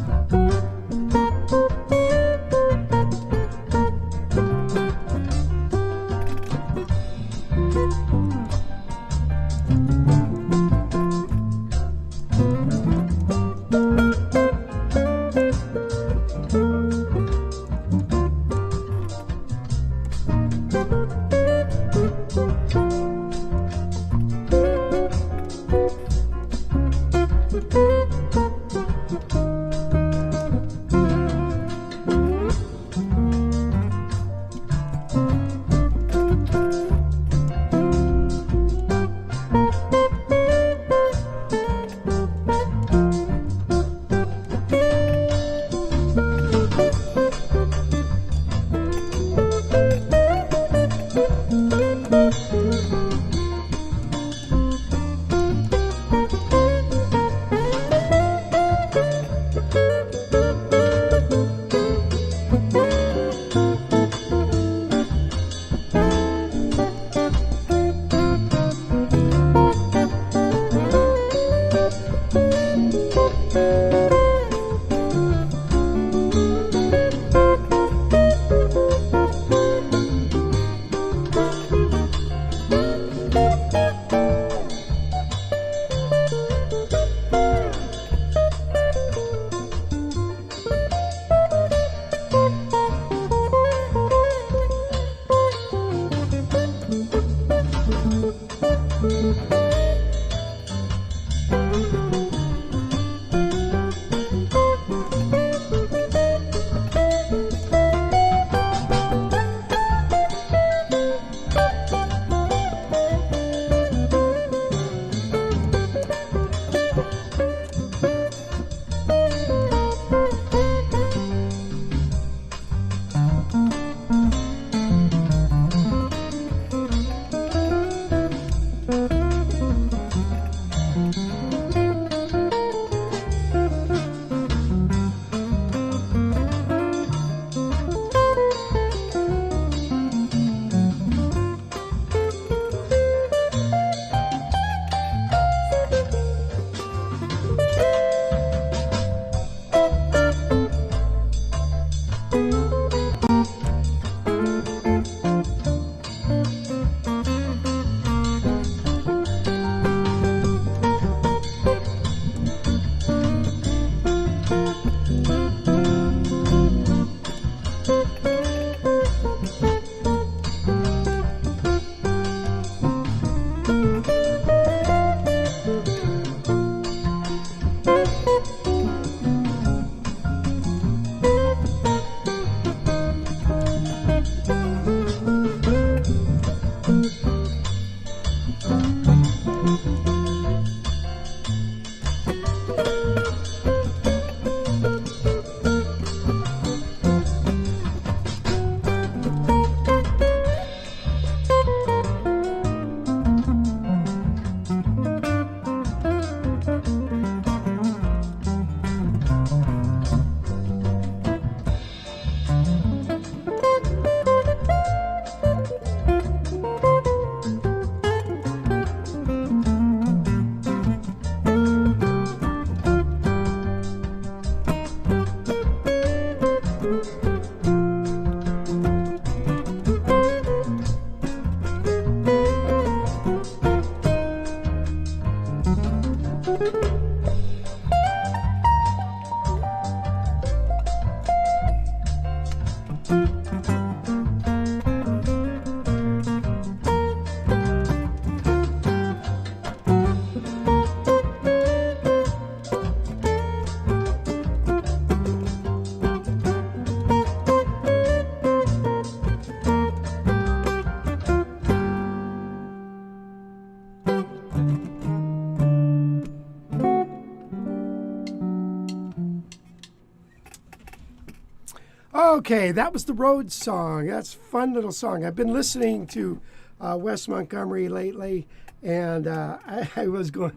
Okay, that was the Rhodes song. That's a fun little song. I've been listening to Wes Montgomery lately, and I was going.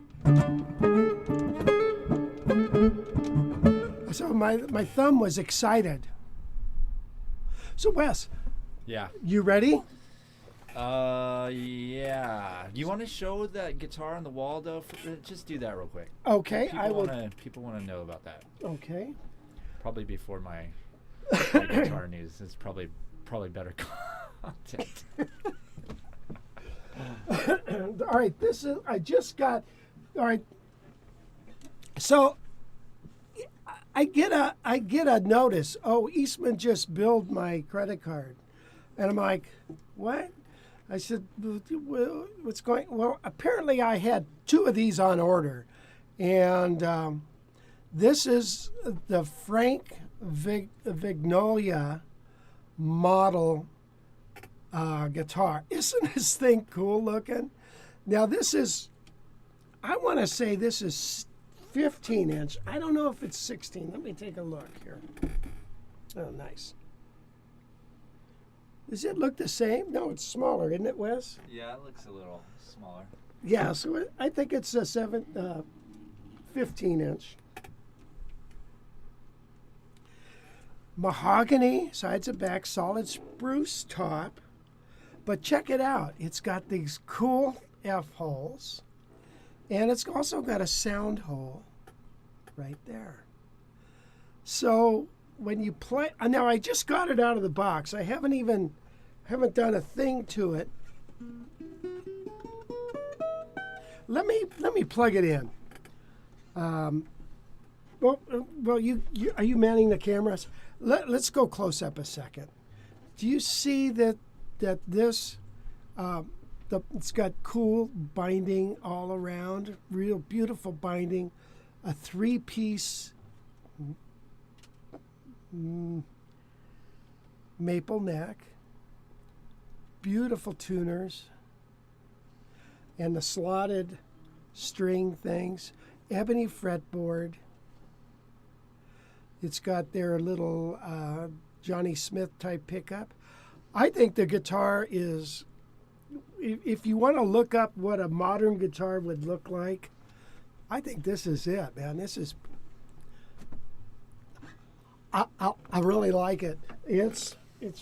So my thumb was excited. So Wes, Yeah. you ready? Yeah. Do you want to show that guitar on the wall though? Just do that real quick. Okay, I will. People want to know about that. Okay. Probably before my guitar news. It's probably better content. All right, this is. I just got. All right. So I get a notice. Oh, Eastman just billed my credit card, and I'm like, what? I said, well, what's going? Well, apparently I had 2 of these on order, and this is the Frank Vignolia model guitar. Isn't this thing cool looking? Now this is, I want to say this is 15 inch. I don't know if it's 16. Let me take a look here. Oh, nice. Does it look the same? No, it's smaller, isn't it, Wes? Yeah, it looks a little smaller. Yeah, so I think it's a 15 inch. Mahogany, sides and back, solid spruce top. But check it out. It's got these cool F holes. And it's also got a sound hole right there. So when you play, now I just got it out of the box. I haven't done a thing to it. Let me plug it in. Well, you are you manning the cameras? Let's go close up a second. Do you see that this it's got cool binding all around, real beautiful binding, a 3-piece maple neck, beautiful tuners, and the slotted string things, ebony fretboard. It's got their little Johnny Smith type pickup. I think the guitar is, if you want to look up what a modern guitar would look like, I think this is it, man. This is, I really like it. It's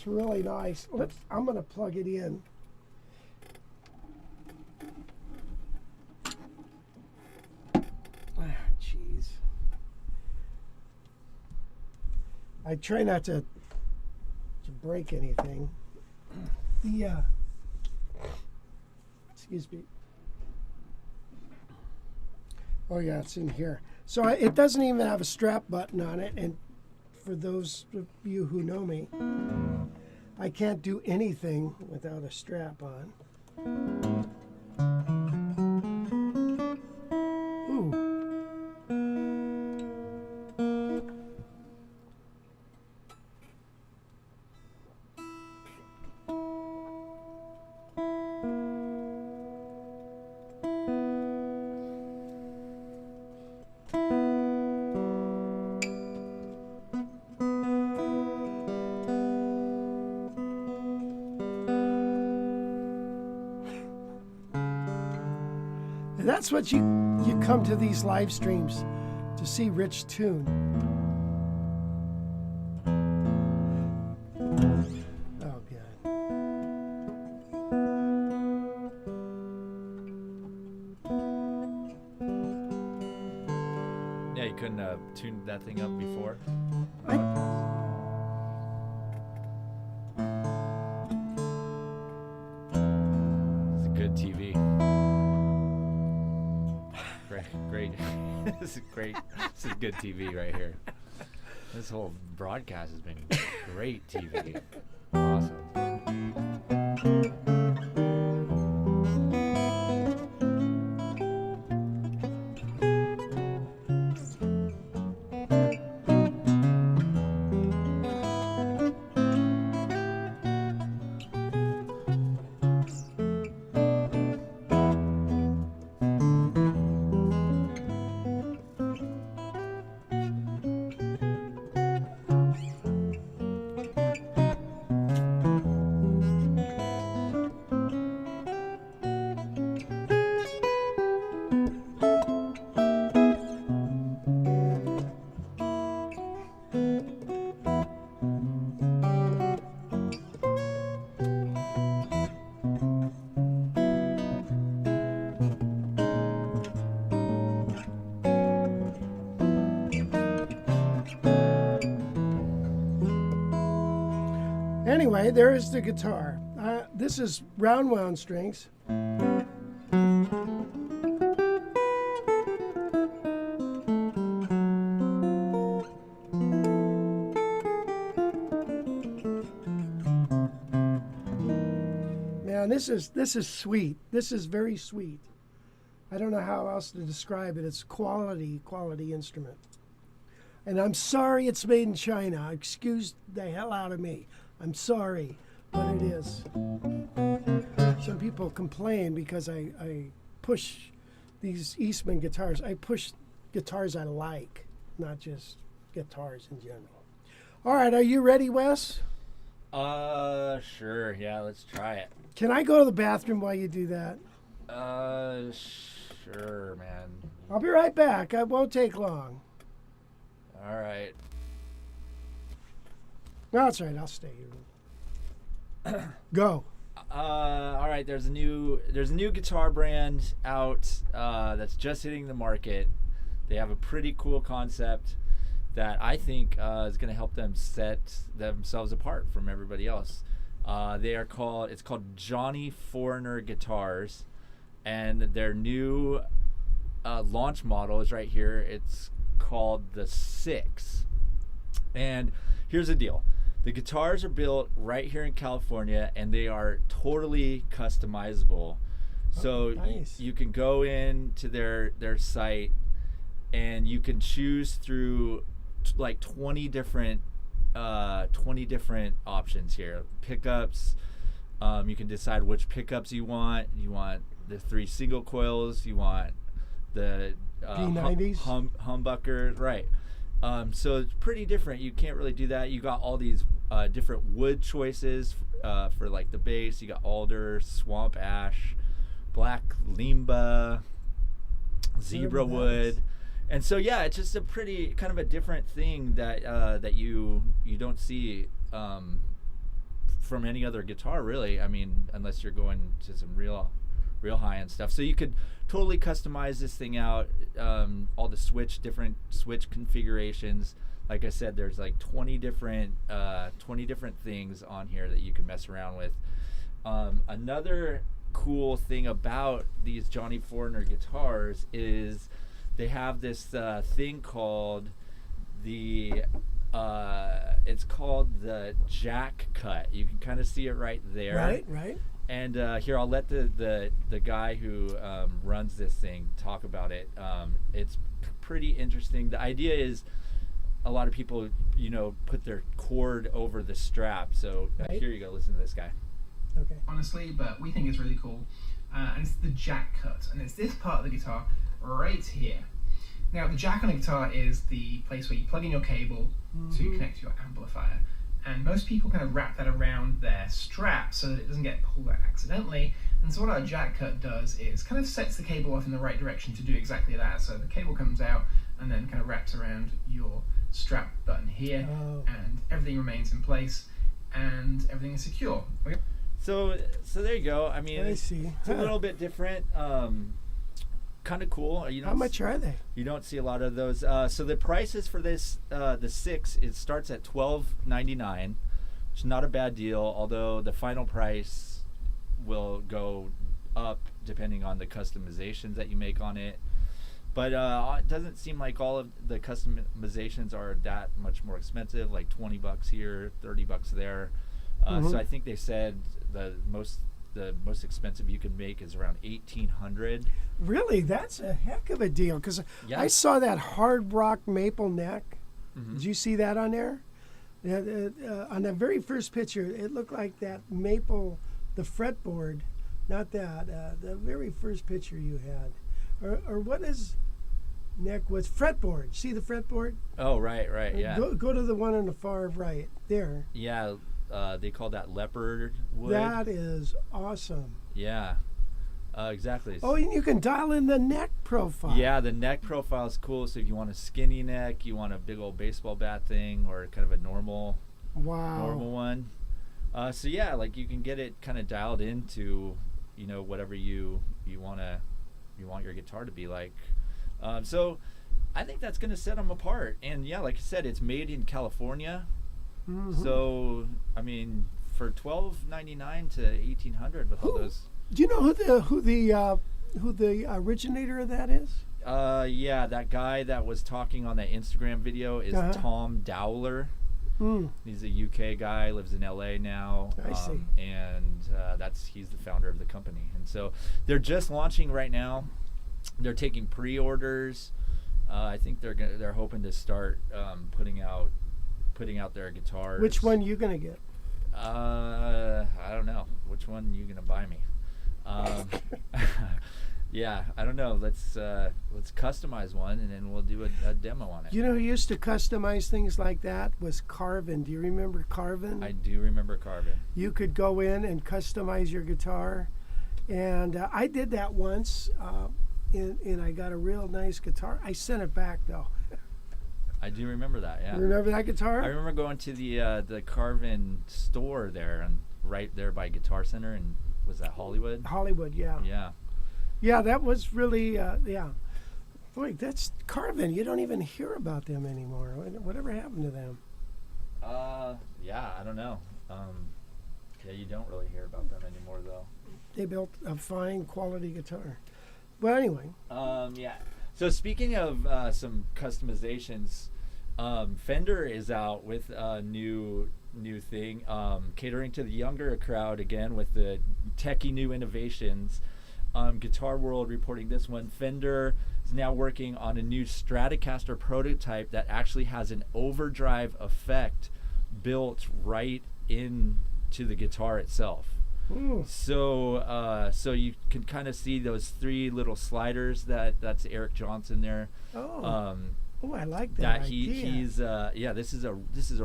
really nice. I'm going to plug it in. Jeez. I try not to break anything. Excuse me. Oh yeah, it's in here. So it doesn't even have a strap button on it, and for those of you who know me, I can't do anything without a strap on. Ooh. And that's what you come to these live streams to see Rich tune. Oh, good. Yeah, you couldn't have tuned that thing up before. It's a good TV. great. This is great. This is good TV right here. This whole broadcast has been great TV. Awesome. Anyway, there is the guitar. This is round wound strings. Man, this is sweet. This is very sweet. I don't know how else to describe it. It's quality instrument. And I'm sorry it's made in China. Excuse the hell out of me. I'm sorry, but it is. Some people complain because I push these Eastman guitars. I push guitars I like, not just guitars in general. All right, are you ready, Wes? Sure. Yeah, let's try it. Can I go to the bathroom while you do that? Sure, man. I'll be right back. It won't take long. All right. No, that's right. I'll stay here. Go. All right. There's a new guitar brand out that's just hitting the market. They have a pretty cool concept that I think is going to help them set themselves apart from everybody else. It's called Johnny Foreigner Guitars, and their new launch model is right here. It's called the 6. And here's the deal. The guitars are built right here in California, and they are totally customizable. So nice. you can go into their site, and you can choose through like 20 different options here. Pickups. You can decide which pickups you want. You want the 3 single coils. You want the P90s, humbucker, right? So it's pretty different. You can't really do that. You got all these different wood choices for like the bass. You got alder, swamp ash, black limba, zebra wood, and so yeah, it's just a pretty kind of a different thing that you don't see from any other guitar, really. I mean, unless you're going to some real high-end stuff. So you could totally customize this thing out, all the different switch configurations. Like I said, there's like 20 different things on here that you can mess around with. Another cool thing about these Johnny Foreigner guitars is they have this thing called it's called the jack cut. You can kind of see it right there. Right. And here, I'll let the guy who runs this thing talk about it. It's pretty interesting. The idea is a lot of people, put their cord over the strap. So here you go. Listen to this guy. Okay. Honestly, but we think it's really cool. And it's the jack cut. And it's this part of the guitar right here. Now, the jack on a guitar is the place where you plug in your cable to connect to your amplifier. And most people kind of wrap that around their strap so that it doesn't get pulled out accidentally. And so what our jack cut does is kind of sets the cable off in the right direction to do exactly that. So the cable comes out and then kind of wraps around your strap button here, and everything remains in place and everything is secure. Okay. So there you go. I mean, I see. It's a little bit different. Kind of cool. How much are they? You don't see a lot of those. So the prices for this, the 6, it starts at $12.99, which is not a bad deal. Although the final price will go up depending on the customizations that you make on it. But it doesn't seem like all of the customizations are that much more expensive, like $20 here, $30 there. So I think they said the most expensive you can make is around $1,800. Really, that's a heck of a deal. Because Yeah. I saw that hard rock maple neck. Mhm. Did you see that on there? On the very first picture, it looked like that maple, the fretboard, not that. The very first picture you had, or what is neck was fretboard? See the fretboard? Oh, right, yeah. Go to the one on the far right there. Yeah, they call that leopard wood. That is awesome. Yeah, exactly. Oh, and you can dial in the neck profile. Yeah, the neck profile is cool. So if you want a skinny neck, you want a big old baseball bat thing, or kind of a normal one. So yeah, like you can get it kind of dialed into, whatever you want your guitar to be like. So I think that's going to set them apart. And yeah, like I said, it's made in California. So I mean, for $1,299 to $1,800 with all those. Do you know who the originator of that is? Yeah, that guy that was talking on that Instagram video is Tom Dowler. He's a UK guy, lives in LA now. I see. And he's the founder of the company. And so they're just launching right now. They're taking pre-orders. I think they're hoping to start putting out their guitars. Which one you gonna get? I don't know. Which one you gonna buy me? Yeah, I don't know. Let's customize one, and then we'll do a demo on it. You know who used to customize things like that was Carvin. Do you remember Carvin? I do remember Carvin. You could go in and customize your guitar, and I did that once, and I got a real nice guitar. I sent it back though. I do remember that. Yeah. You remember that guitar? I remember going to the Carvin store there, and right there by Guitar Center, and was that Hollywood? Hollywood, yeah. Yeah. Yeah, that was really, yeah. Boy, that's Carvin. You don't even hear about them anymore. Whatever happened to them? Yeah, I don't know. Yeah, you don't really hear about them anymore, though. They built a fine quality guitar. Well, anyway. Yeah. So speaking of some customizations, Fender is out with a new thing, catering to the younger crowd again with the techie new innovations. Guitar World reporting this one. Fender is now working on a new Stratocaster prototype that actually has an overdrive effect built right into the guitar itself. Ooh. So you can kind of see those three little sliders that's Eric Johnson there. Oh, I like that idea. He's this is a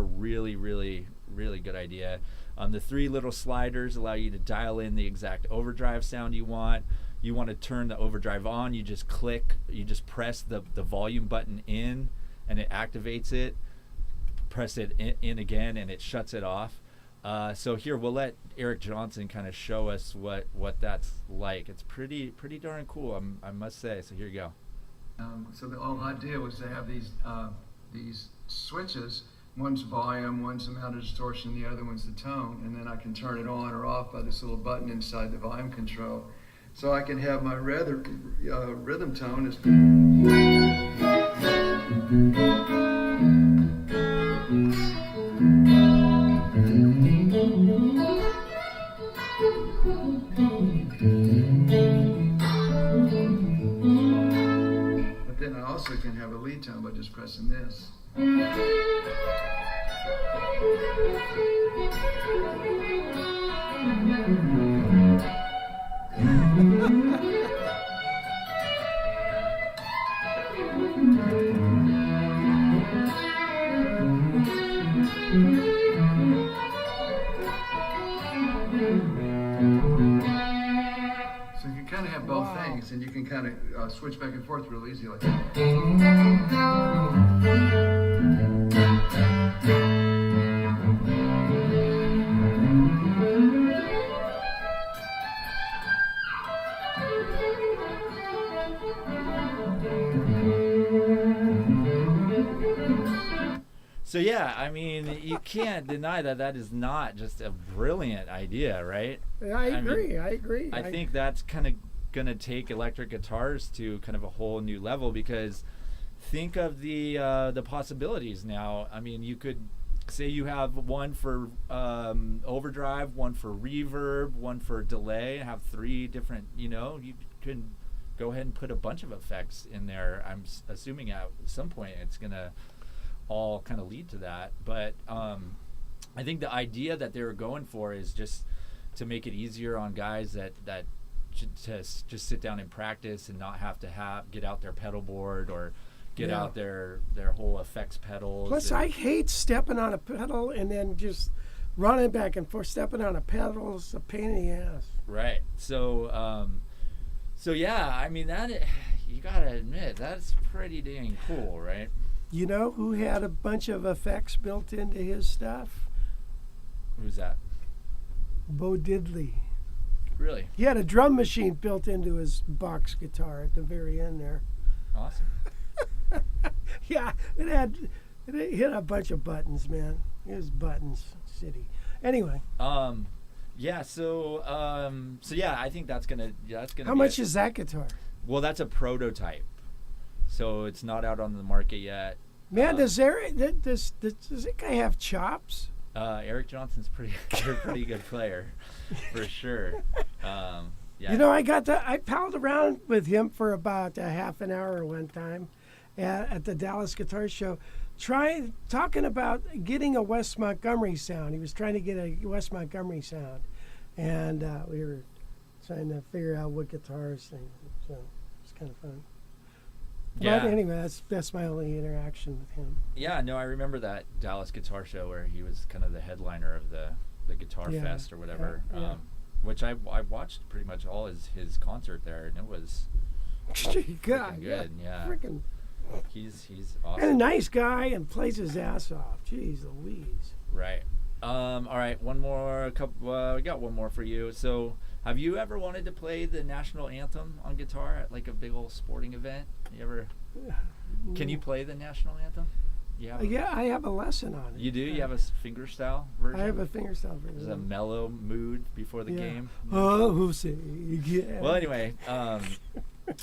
really really good idea. The three little sliders allow you to dial in the exact overdrive sound you want. You want to turn the overdrive on, you just press the volume button in and it activates it. Press it in again and it shuts it off. So here we'll let Eric Johnson kind of show us what that's like. It's pretty darn cool, I must say. So here you go. So the whole idea was to have these switches. One's volume, one's amount of distortion, the other one's the tone, and then I can turn it on or off by this little button inside the volume control. So I can have my rhythm tone is. But then I also can have a lead tone by just pressing this. So you can kind of have both things, and you can kind of switch back and forth real easy like that. So yeah, I mean, you can't deny that is not just a brilliant idea, right? I agree. I think that's kind of going to take electric guitars to kind of a whole new level, because think of the possibilities now. I mean, you could say you have one for overdrive, one for reverb, one for delay, have 3 different, you can go ahead and put a bunch of effects in there. I'm assuming at some point it's going to all kind of lead to that. But I think the idea that they were going for is just to make it easier on guys that just sit down and practice and not have to get out their pedal board or get out their whole effects pedals. Plus, I hate stepping on a pedal and then just running back and forth. Stepping on a pedal is a pain in the ass. Right. So yeah, I mean, you gotta admit, that's pretty dang cool, right? You know who had a bunch of effects built into his stuff? Who's that? Bo Diddley. Really? He had a drum machine built into his box guitar at the very end there. Awesome. Yeah, it hit a bunch of buttons, man. It was buttons city. Anyway. Yeah. So yeah, I think that's gonna. How much is that guitar? Well, that's a prototype, so it's not out on the market yet. Man, does that guy have chops? Eric Johnson's a pretty good player, for sure. Yeah. You know, I palled around with him for about a half an hour one time at the Dallas Guitar Show, talking about getting a Wes Montgomery sound. He was trying to get a Wes Montgomery sound, and we were trying to figure out what guitars thing. So it's kind of fun. Yeah. But anyway, that's my only interaction with him. Yeah, no, I remember that Dallas Guitar Show where he was kind of the headliner of the Guitar Fest or whatever, which I watched pretty much all his concert there, and it was God, good. Yeah, freaking. He's awesome. And a nice guy and plays his ass off. Jeez Louise. Right. All right, one more. We got one more for you. So, have you ever wanted to play the national anthem on guitar at like a big old sporting event? You ever? Can you play the national anthem? Yeah, I have a lesson on it. You do? You have a fingerstyle version? I have a fingerstyle version. There's a mellow mood before the game. Oh, who's it? Yeah. Well, anyway,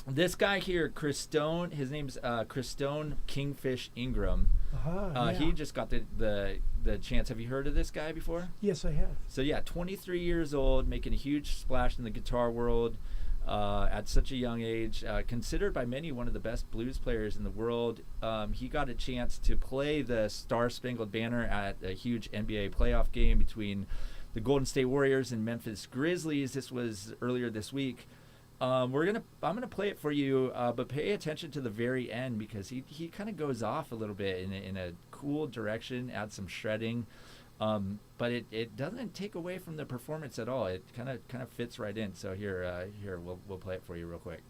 this guy here, Chris Stone, his name's Chris Stone Kingfish Ingram. He just got the chance. Have you heard of this guy before? Yes, I have. So yeah, 23 years old, making a huge splash in the guitar world at such a young age. Considered by many one of the best blues players in the world. He got a chance to play the Star Spangled Banner at a huge NBA playoff game between the Golden State Warriors and Memphis Grizzlies. This was earlier this week. I'm gonna play it for you, but pay attention to the very end, because he kind of goes off a little bit in a cool direction, adds some shredding, but it doesn't take away from the performance at all. It kind of fits right in. So here we'll play it for you real quick.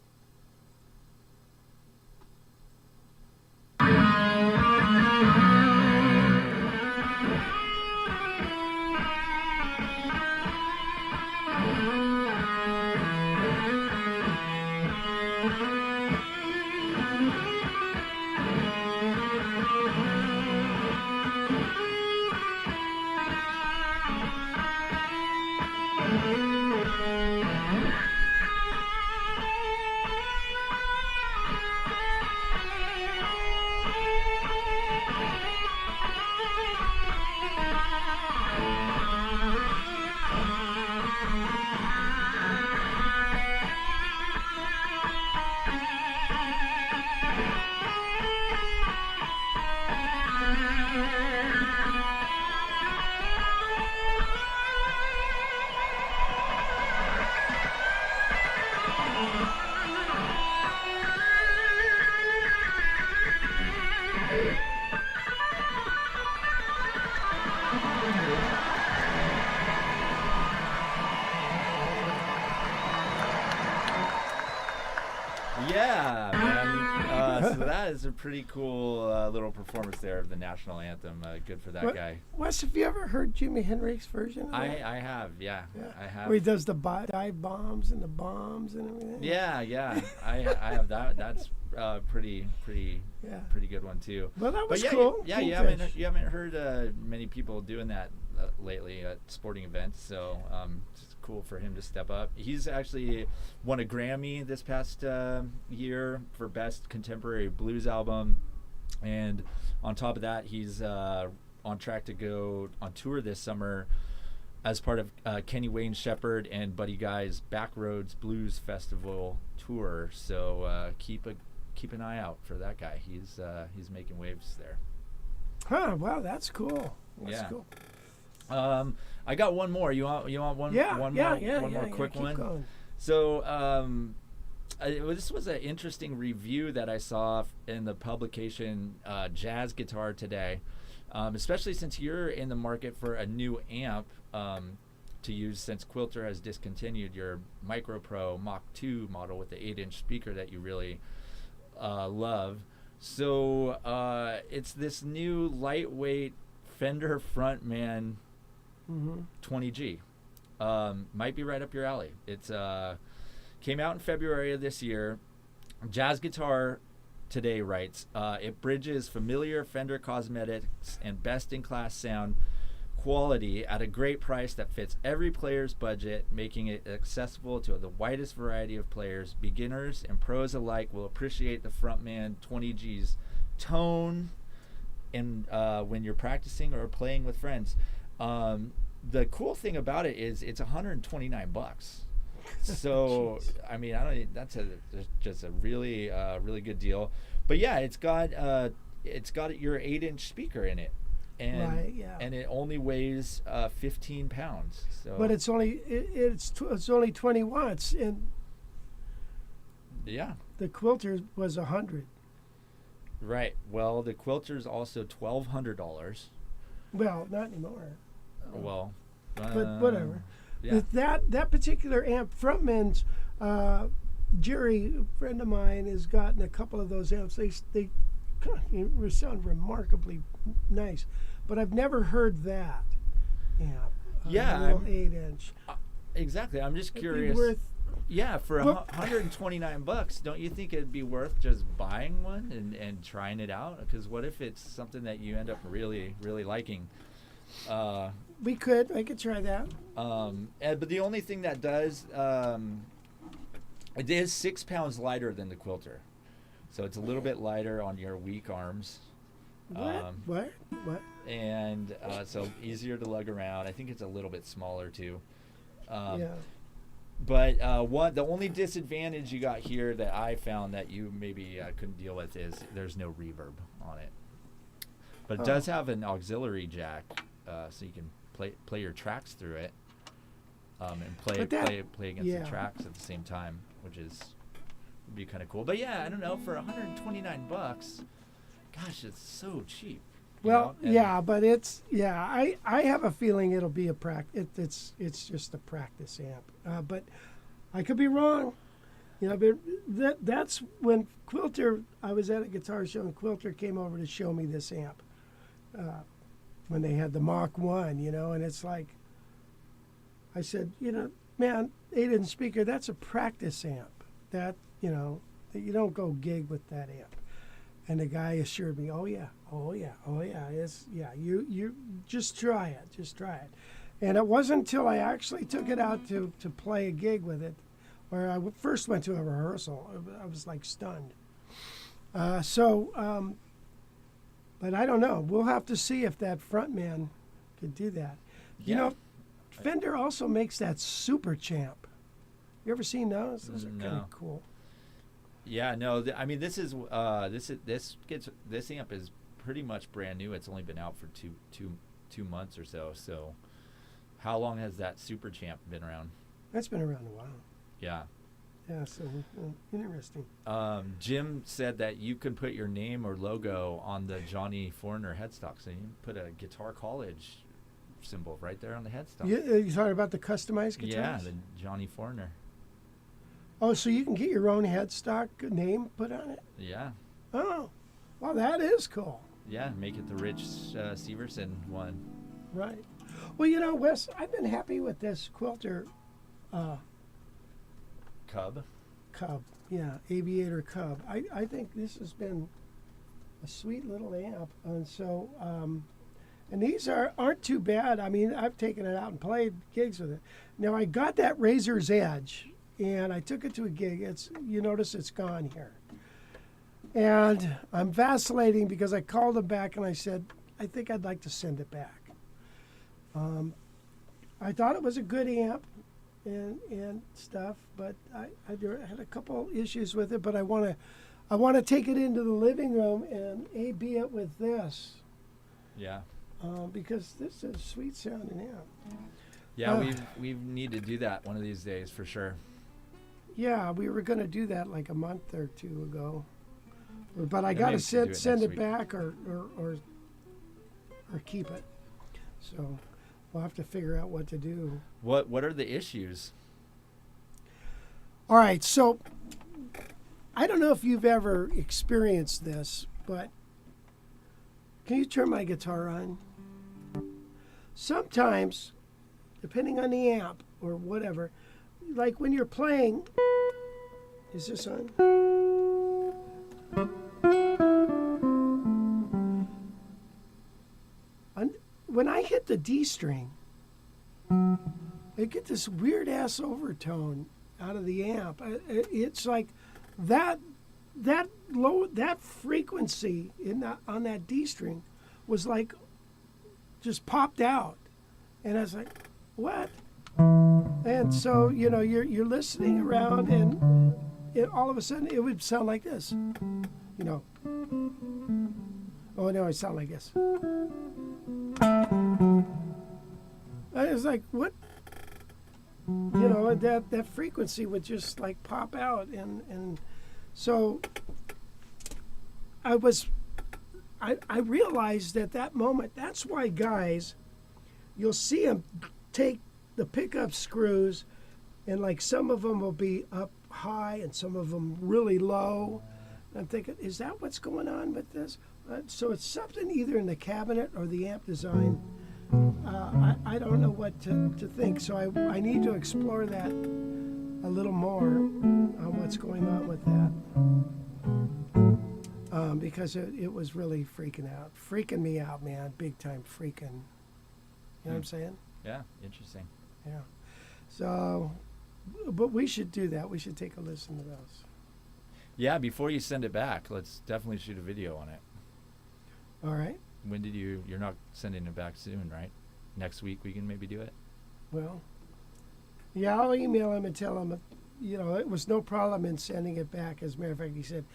Yeah, man. So that is a pretty cool little performance there of the national anthem. Good for that guy. Wes, have you ever heard Jimi Hendrix version of that? I have, yeah. I have. Where he does the dive bombs and the bombs and everything. Yeah. I have that. That's pretty Yeah. pretty good one too. Well, that was yeah, cool. Yeah, you haven't heard many people doing that lately at sporting events. So it's cool for him to step up. He's actually won a Grammy this past year for Best Contemporary Blues Album, and on top of that, he's on track to go on tour this summer as part of Kenny Wayne Shepherd and Buddy Guy's Backroads Blues Festival tour. So keep an eye out for that guy. He's making waves there. Huh? Wow, that's cool. That's Yeah. cool. I got one more. You want one? One more quick keep one. going. So this was an interesting review that I saw in the publication Jazz Guitar Today, especially since you're in the market for a new amp to use since Quilter has discontinued your Micro Pro Mach 2 model with the 8-inch speaker that you really love. So it's this new lightweight Fender Frontman 20G. Might be right up your alley. It's came out in February of this year. Jazz Guitar Today writes, it bridges familiar Fender cosmetics and best-in-class sound quality at a great price that fits every player's budget, making it accessible to the widest variety of players. Beginners and pros alike will appreciate the Frontman 20G's tone and when you're practicing or playing with friends. The cool thing about it is it's $129. So I mean, that's just a really really good deal. But yeah, it's got your 8-inch speaker in it, and Right, yeah. and it only weighs 15 pounds. So But it's only it's only 20 watts, and yeah, the Quilter was 100. right. Well, the Quilter's also $1,200. Well, not anymore. Well, But whatever. Yeah. That particular amp, Frontman's, Jerry, a friend of mine, has gotten a couple of those amps. They sound remarkably nice, but I've never heard that amp. Yeah, a little 8-inch. Exactly. I'm just It'd be curious. worth- Yeah, for Well- $129, don't you think it'd be worth just buying one and trying it out? Because what if it's something that you end up really, really liking? I could try that. But the only thing that does, it is 6 pounds lighter than the Quilter, so it's a little bit lighter on your weak arms. What? And so easier to lug around. I think it's a little bit smaller too. Yeah. But the only disadvantage you got here that I found that you maybe couldn't deal with is there's no reverb on it. But it does have an auxiliary jack, so you can play your tracks through it, and play against the tracks at the same time, which would be kind of cool. But yeah, I don't know, for $129, gosh, it's so cheap. Well, yeah, but I have a feeling it'll be a practice. It's just a practice amp, but I could be wrong. But that's when Quilter. I was at a guitar show and Quilter came over to show me this amp when they had the Mach 1. And it's like I said, man, 8-inch speaker. That's a practice amp. That you don't go gig with that amp. And the guy assured me, oh yeah, you just try it. And it wasn't until I actually took it out to play a gig with it, where I first went to a rehearsal. I was like stunned. But I don't know. We'll have to see if that Frontman could do that. Yeah. Fender also makes that Super Champ. You ever seen those? Those are kind No. of cool. Yeah, no. I mean, this amp is pretty much brand new. It's only been out for two months or so. So, how long has that Super Champ been around? That's been around a while. Yeah. Yeah, so interesting. Jim said that you can put your name or logo on the Johnny Foreigner headstock. So you can put a Guitar College symbol right there on the headstock. You talking about the customized guitars? Yeah, the Johnny Foreigner. Oh, so you can get your own headstock name put on it? Yeah. Oh, well, that is cool. Yeah, make it the Rich Severson one. Right. Well, Wes, I've been happy with this Quilter Cub. Cub. Yeah, Aviator Cub. I think this has been a sweet little amp, and so and these aren't too bad. I mean, I've taken it out and played gigs with it. Now I got that Razor's Edge, and I took it to a gig. You notice it's gone here, and I'm vacillating because I called them back and I said I think I'd like to send it back. I thought it was a good amp and stuff, but I had a couple issues with it. But I want to take it into the living room and A/B it with this. Yeah. Because this is a sweet sounding amp. Yeah, we need to do that one of these days for sure. Yeah, we were going to do that like a month or two ago, but I Yeah, got maybe to we should do it send next it week. back or keep it. So we'll have to figure out what to do. What are the issues? All right, so I don't know if you've ever experienced this, but can you turn my guitar on? Sometimes, depending on the amp or whatever, like when you're playing, is this on? When I hit the D string, I get this weird ass overtone out of the amp. It's like that frequency on that D string was like just popped out, and I was like, what? And so you're listening around, and all of a sudden it would sound like this, Oh no, it sounded like this. I was like, what? That frequency would just like pop out, and so I realized at that moment, that's why guys, you'll see them take the pickup screws, and like some of them will be up high and some of them really low. I'm thinking, is that what's going on with this? So it's something either in the cabinet or the amp design. I don't know what to think, so I need to explore that a little more on what's going on with that. Because it was really freaking me out, man, big time freaking. You know what I'm saying? Yeah, interesting. Yeah. So, but we should do that. We should take a listen to those. Yeah, before you send it back, let's definitely shoot a video on it. All right. When did you're not sending it back soon, right? Next week we can maybe do it? Well, yeah, I'll email him and tell him, it was no problem in sending it back. As a matter of fact, he said,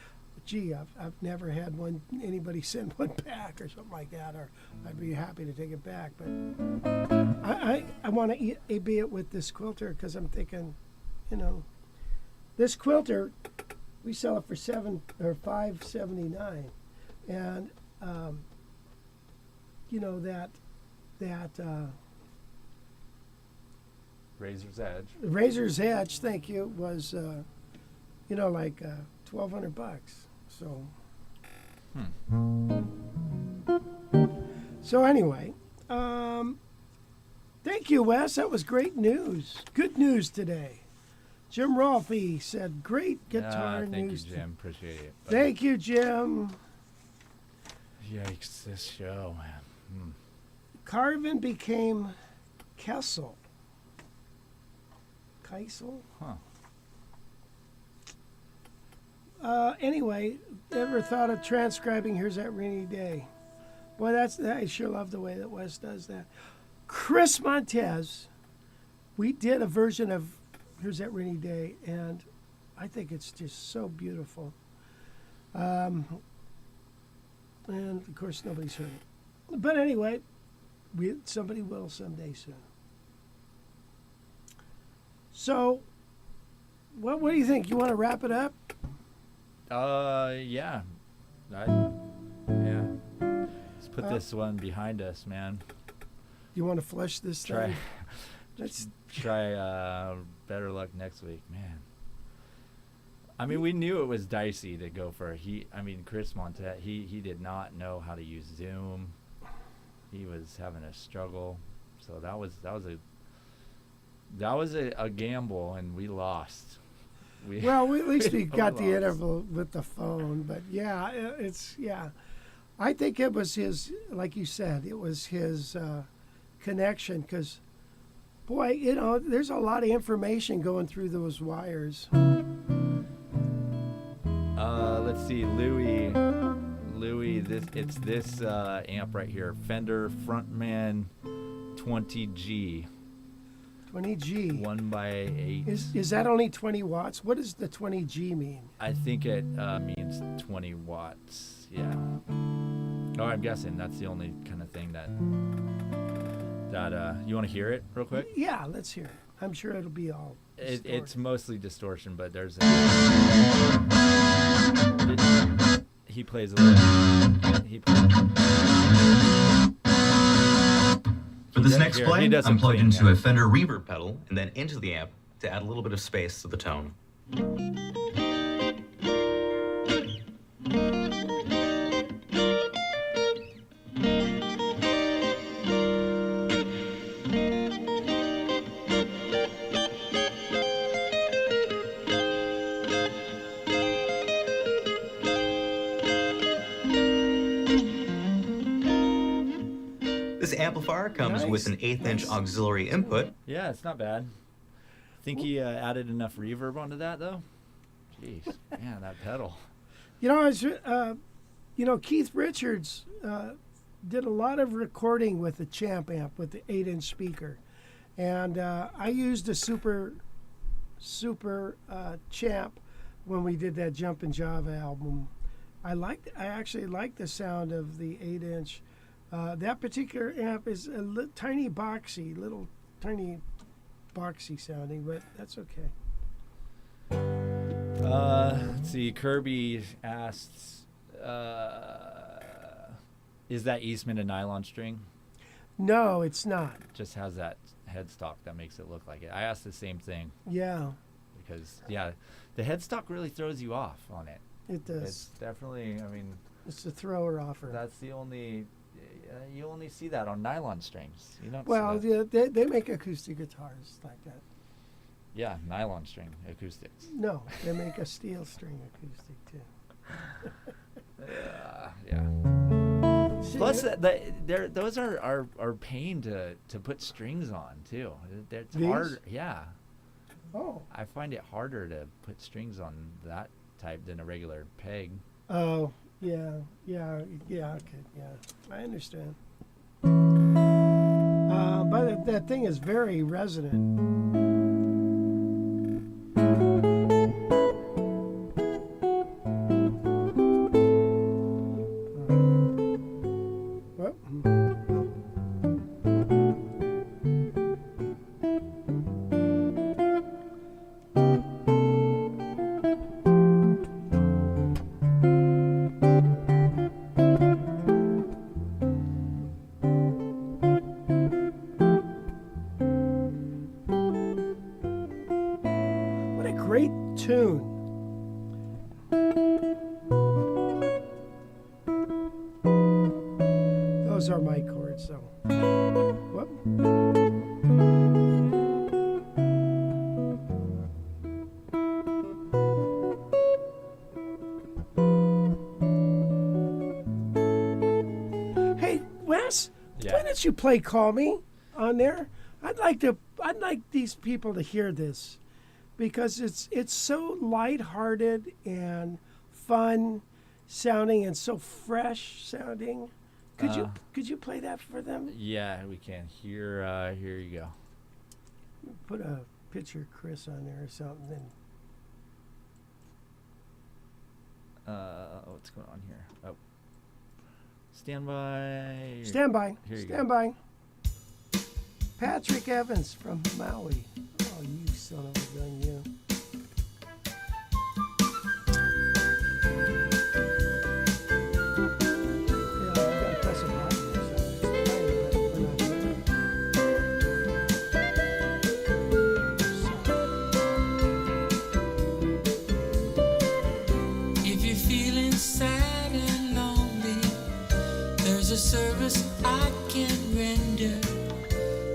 gee, I've never had anybody send one back or something like that, or I'd be happy to take it back. But I want to A/B it with this quilter because I'm thinking, this quilter, we sell it for $5.79, and Razor's Edge. Razor's Edge, thank you, was like $1,200. So. So anyway, thank you, Wes. That was great news. Good news today. Jim Rolfe said, "Great guitar Thank news." you, Jim. Appreciate it. buddy. Thank you, Jim. Yikes, this show, man. Carvin became Kessel. Keisel? Huh. Anyway, ever thought of transcribing Here's That Rainy Day? Boy, I sure love the way that Wes does that. Chris Montez, we did a version of Here's That Rainy Day, and I think it's just so beautiful. And of course, nobody's heard it. But anyway, somebody will someday soon. So, what do you think? You want to wrap it up? Yeah. Yeah. Let's put this one behind us, man. You want to flush this Try. thing? Let's Try better luck next week, man. I mean, we knew it was dicey to go for Chris Montez. He did not know how to use Zoom. He was having a struggle, so that was a gamble, and we lost. At least we got the lost. interval with the phone. But yeah, I think it was his, like you said, it was his connection. Because, boy, there's a lot of information going through those wires. Let's see, Louis, it's this amp right here, Fender Frontman 20G. 20G. 1x8. Is that only 20 watts? What does the 20G mean? I think it means 20 watts. Yeah. Oh, I'm guessing that's the only kind of thing that you want to hear it real quick? Yeah, let's hear it. I'm sure it'll be all. It's mostly distortion, but there's he plays a little. For this next play, I'm plugged clean, into yeah. a Fender reverb pedal and then into the amp to add a little bit of space to the tone. This amplifier comes with an 1/8-inch auxiliary input. Yeah, it's not bad. Think he added enough reverb onto that though? Jeez, man, that pedal. Keith Richards did a lot of recording with the Champ amp with the 8-inch speaker, and I used a super Champ when we did that Jumpin' Java album. I actually liked the sound of the 8-inch. That particular amp is a little tiny boxy sounding, but that's okay. Let's see. Kirby asks, "Is that Eastman a nylon string?" No, it's not. Just has that headstock that makes it look like it. I asked the same thing Yeah, because the headstock really throws you off on it. it does. It's definitely. I mean, It's a thrower offer. that's the only. You only see that on nylon strings. You don't. Well, see that. yeah, they make acoustic guitars like that. Yeah, nylon string acoustics. No, they make a steel string acoustic too. Yeah. Plus, those are pain to put strings on too. It's These? hard. Yeah, Oh. I find it harder to put strings on that type than a regular peg. Oh, yeah, okay, yeah, I understand. But that thing is very resonant. Well, what a great tune. Those are my chords, so. Whoop. Hey, Wes, Yeah. why don't you play "Call Me" on there? I'd like these people to hear this because it's so lighthearted and fun sounding and so fresh sounding. Could you play that for them? Yeah, we can. Here you go. Put a picture of Chris on there or something. What's going on here? Oh, stand by. Stand by. Here you Stand go. by. Patrick Evans from Maui. Oh, you son of a gun, you. Yeah, I gotta press a button or something. It's tiny, but we're not doing If you're feeling sad and lonely, there's a service I can render.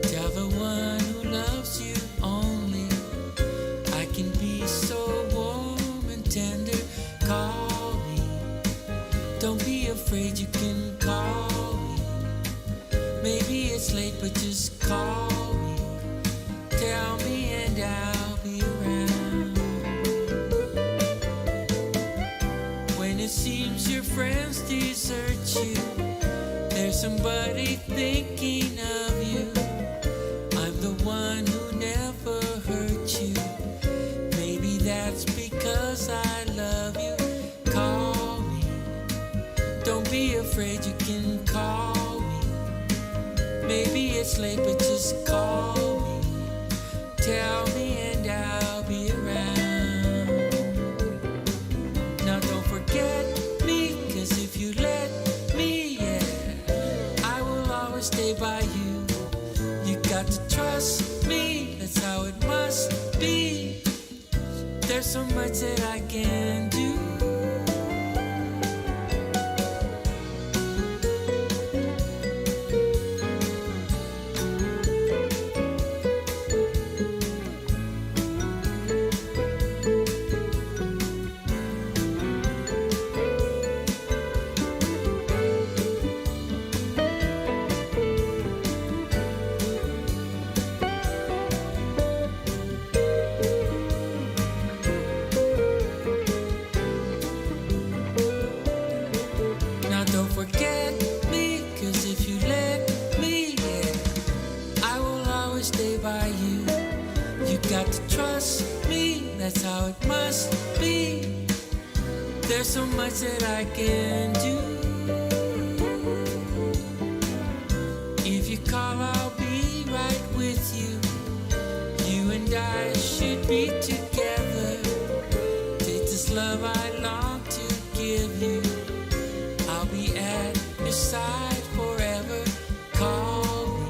Tell the one who loves you only, I can be so warm. Don't be afraid, you can call me. Maybe it's late, but just call me. Tell me and I'll be around. When it seems your friends desert you, there's somebody thinking of you. I'm the one who never hurt you. Maybe that's because I love you. Call me. Don't be afraid, you can call me. Maybe it's late, but just call me. Tell me and I'll be around. Now don't forget me, 'cause if you let me, yeah, I will always stay by you. You got to trust me, that's how it must be. There's so much that I can do. Now don't forget me, 'cause if you let me, yeah, I will always stay by you. You got to trust me, that's how it must be. There's so much that I can do. If you call, I'll be right with you. You and I should be together. Take this love I long to give you. I'll be at your side forever. Call me.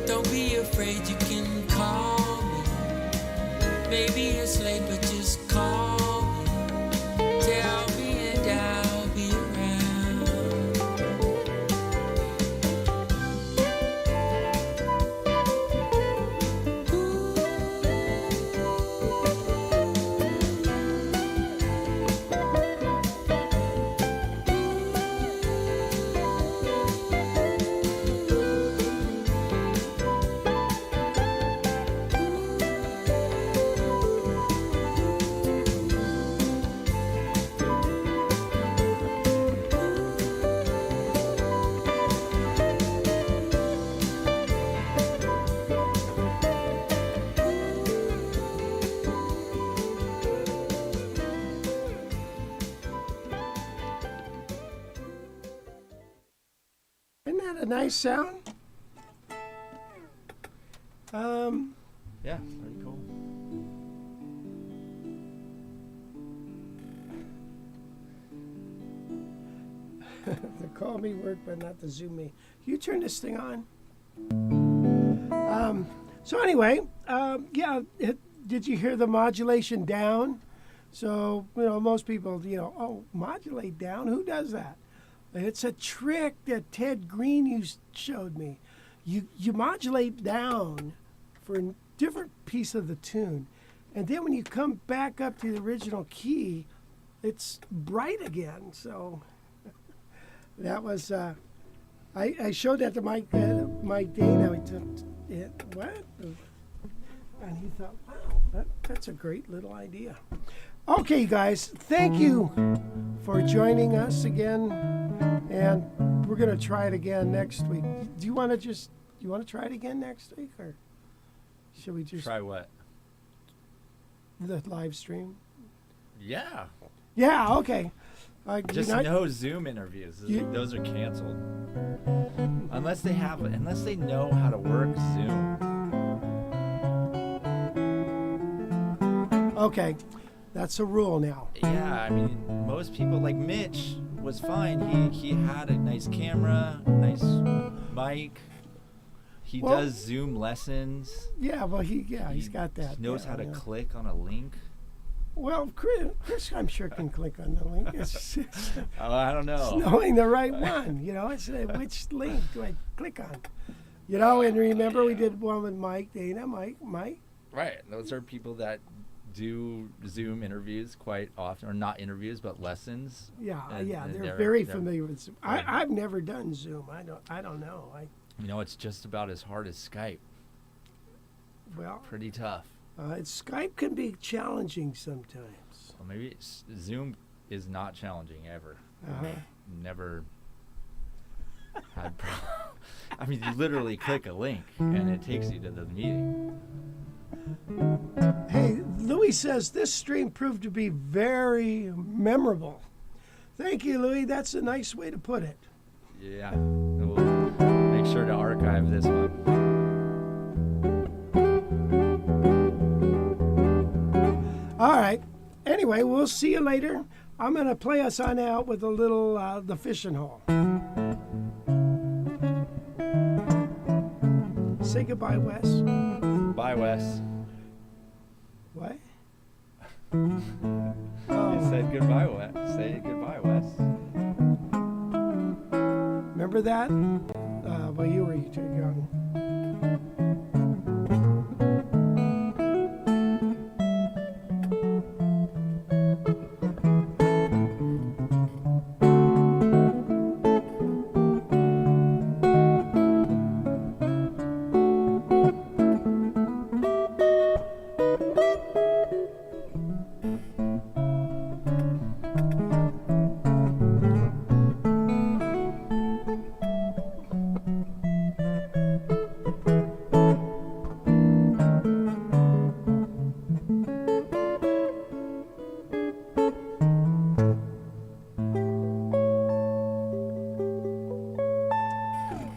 Don't be afraid, you can call me. Maybe it's late, but just call me. Tell me and I'll be around. Isn't that a nice sound? Yeah, pretty cool. The call me work, but not the Zoom me. You turn this thing on. So anyway, yeah, did you hear the modulation down? So, most people, oh, modulate down? Who does that? It's a trick that Ted Green showed me. You modulate down for a different piece of the tune. And then when you come back up to the original key, it's bright again. So that was, I showed that to Mike Dana. He took it, what? And he thought, wow, that's a great little idea. Okay, guys, thank you for joining us again. And we're going to try it again next week. Do you want to try it again next week? Or should we just Try what? the live stream? Yeah. Yeah, okay. Just no Zoom interviews. Those are canceled. Unless they know how to work Zoom. Okay, that's a rule now. Yeah, I mean, most people, like Mitch, was fine. He had a nice camera, nice mic. He does Zoom lessons. Yeah, well, he's got that. He knows how to click on a link. Well, Chris, I'm sure can click on the link. It's I don't know. It's knowing the right one. It's which link do I click on? And remember we did one with Mike Dana, Mike. Right. Those are people that do Zoom interviews quite often, or not interviews, but lessons. Yeah, And- yeah, and they're very they're- familiar with Zoom. I've never done Zoom. I don't know. It's just about as hard as Skype. Well, Pretty tough. Skype can be challenging sometimes. Well, maybe Zoom is not challenging ever. Never had. I mean, you literally click a link and it takes you to the meeting. Hey, Louis says this stream proved to be very memorable. Thank you, Louis. That's a nice way to put it. Yeah. We'll make sure to archive this one. All right. Anyway, we'll see you later. I'm going to play us on out with a little The Fishing Hole. Say goodbye, Wes. Bye, Wes. What? You said goodbye, Wes. Say goodbye, Wes. Remember that? Well, you were too young.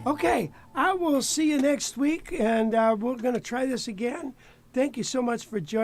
Okay, I will see you next week, and we're going to try this again. Thank you so much for joining.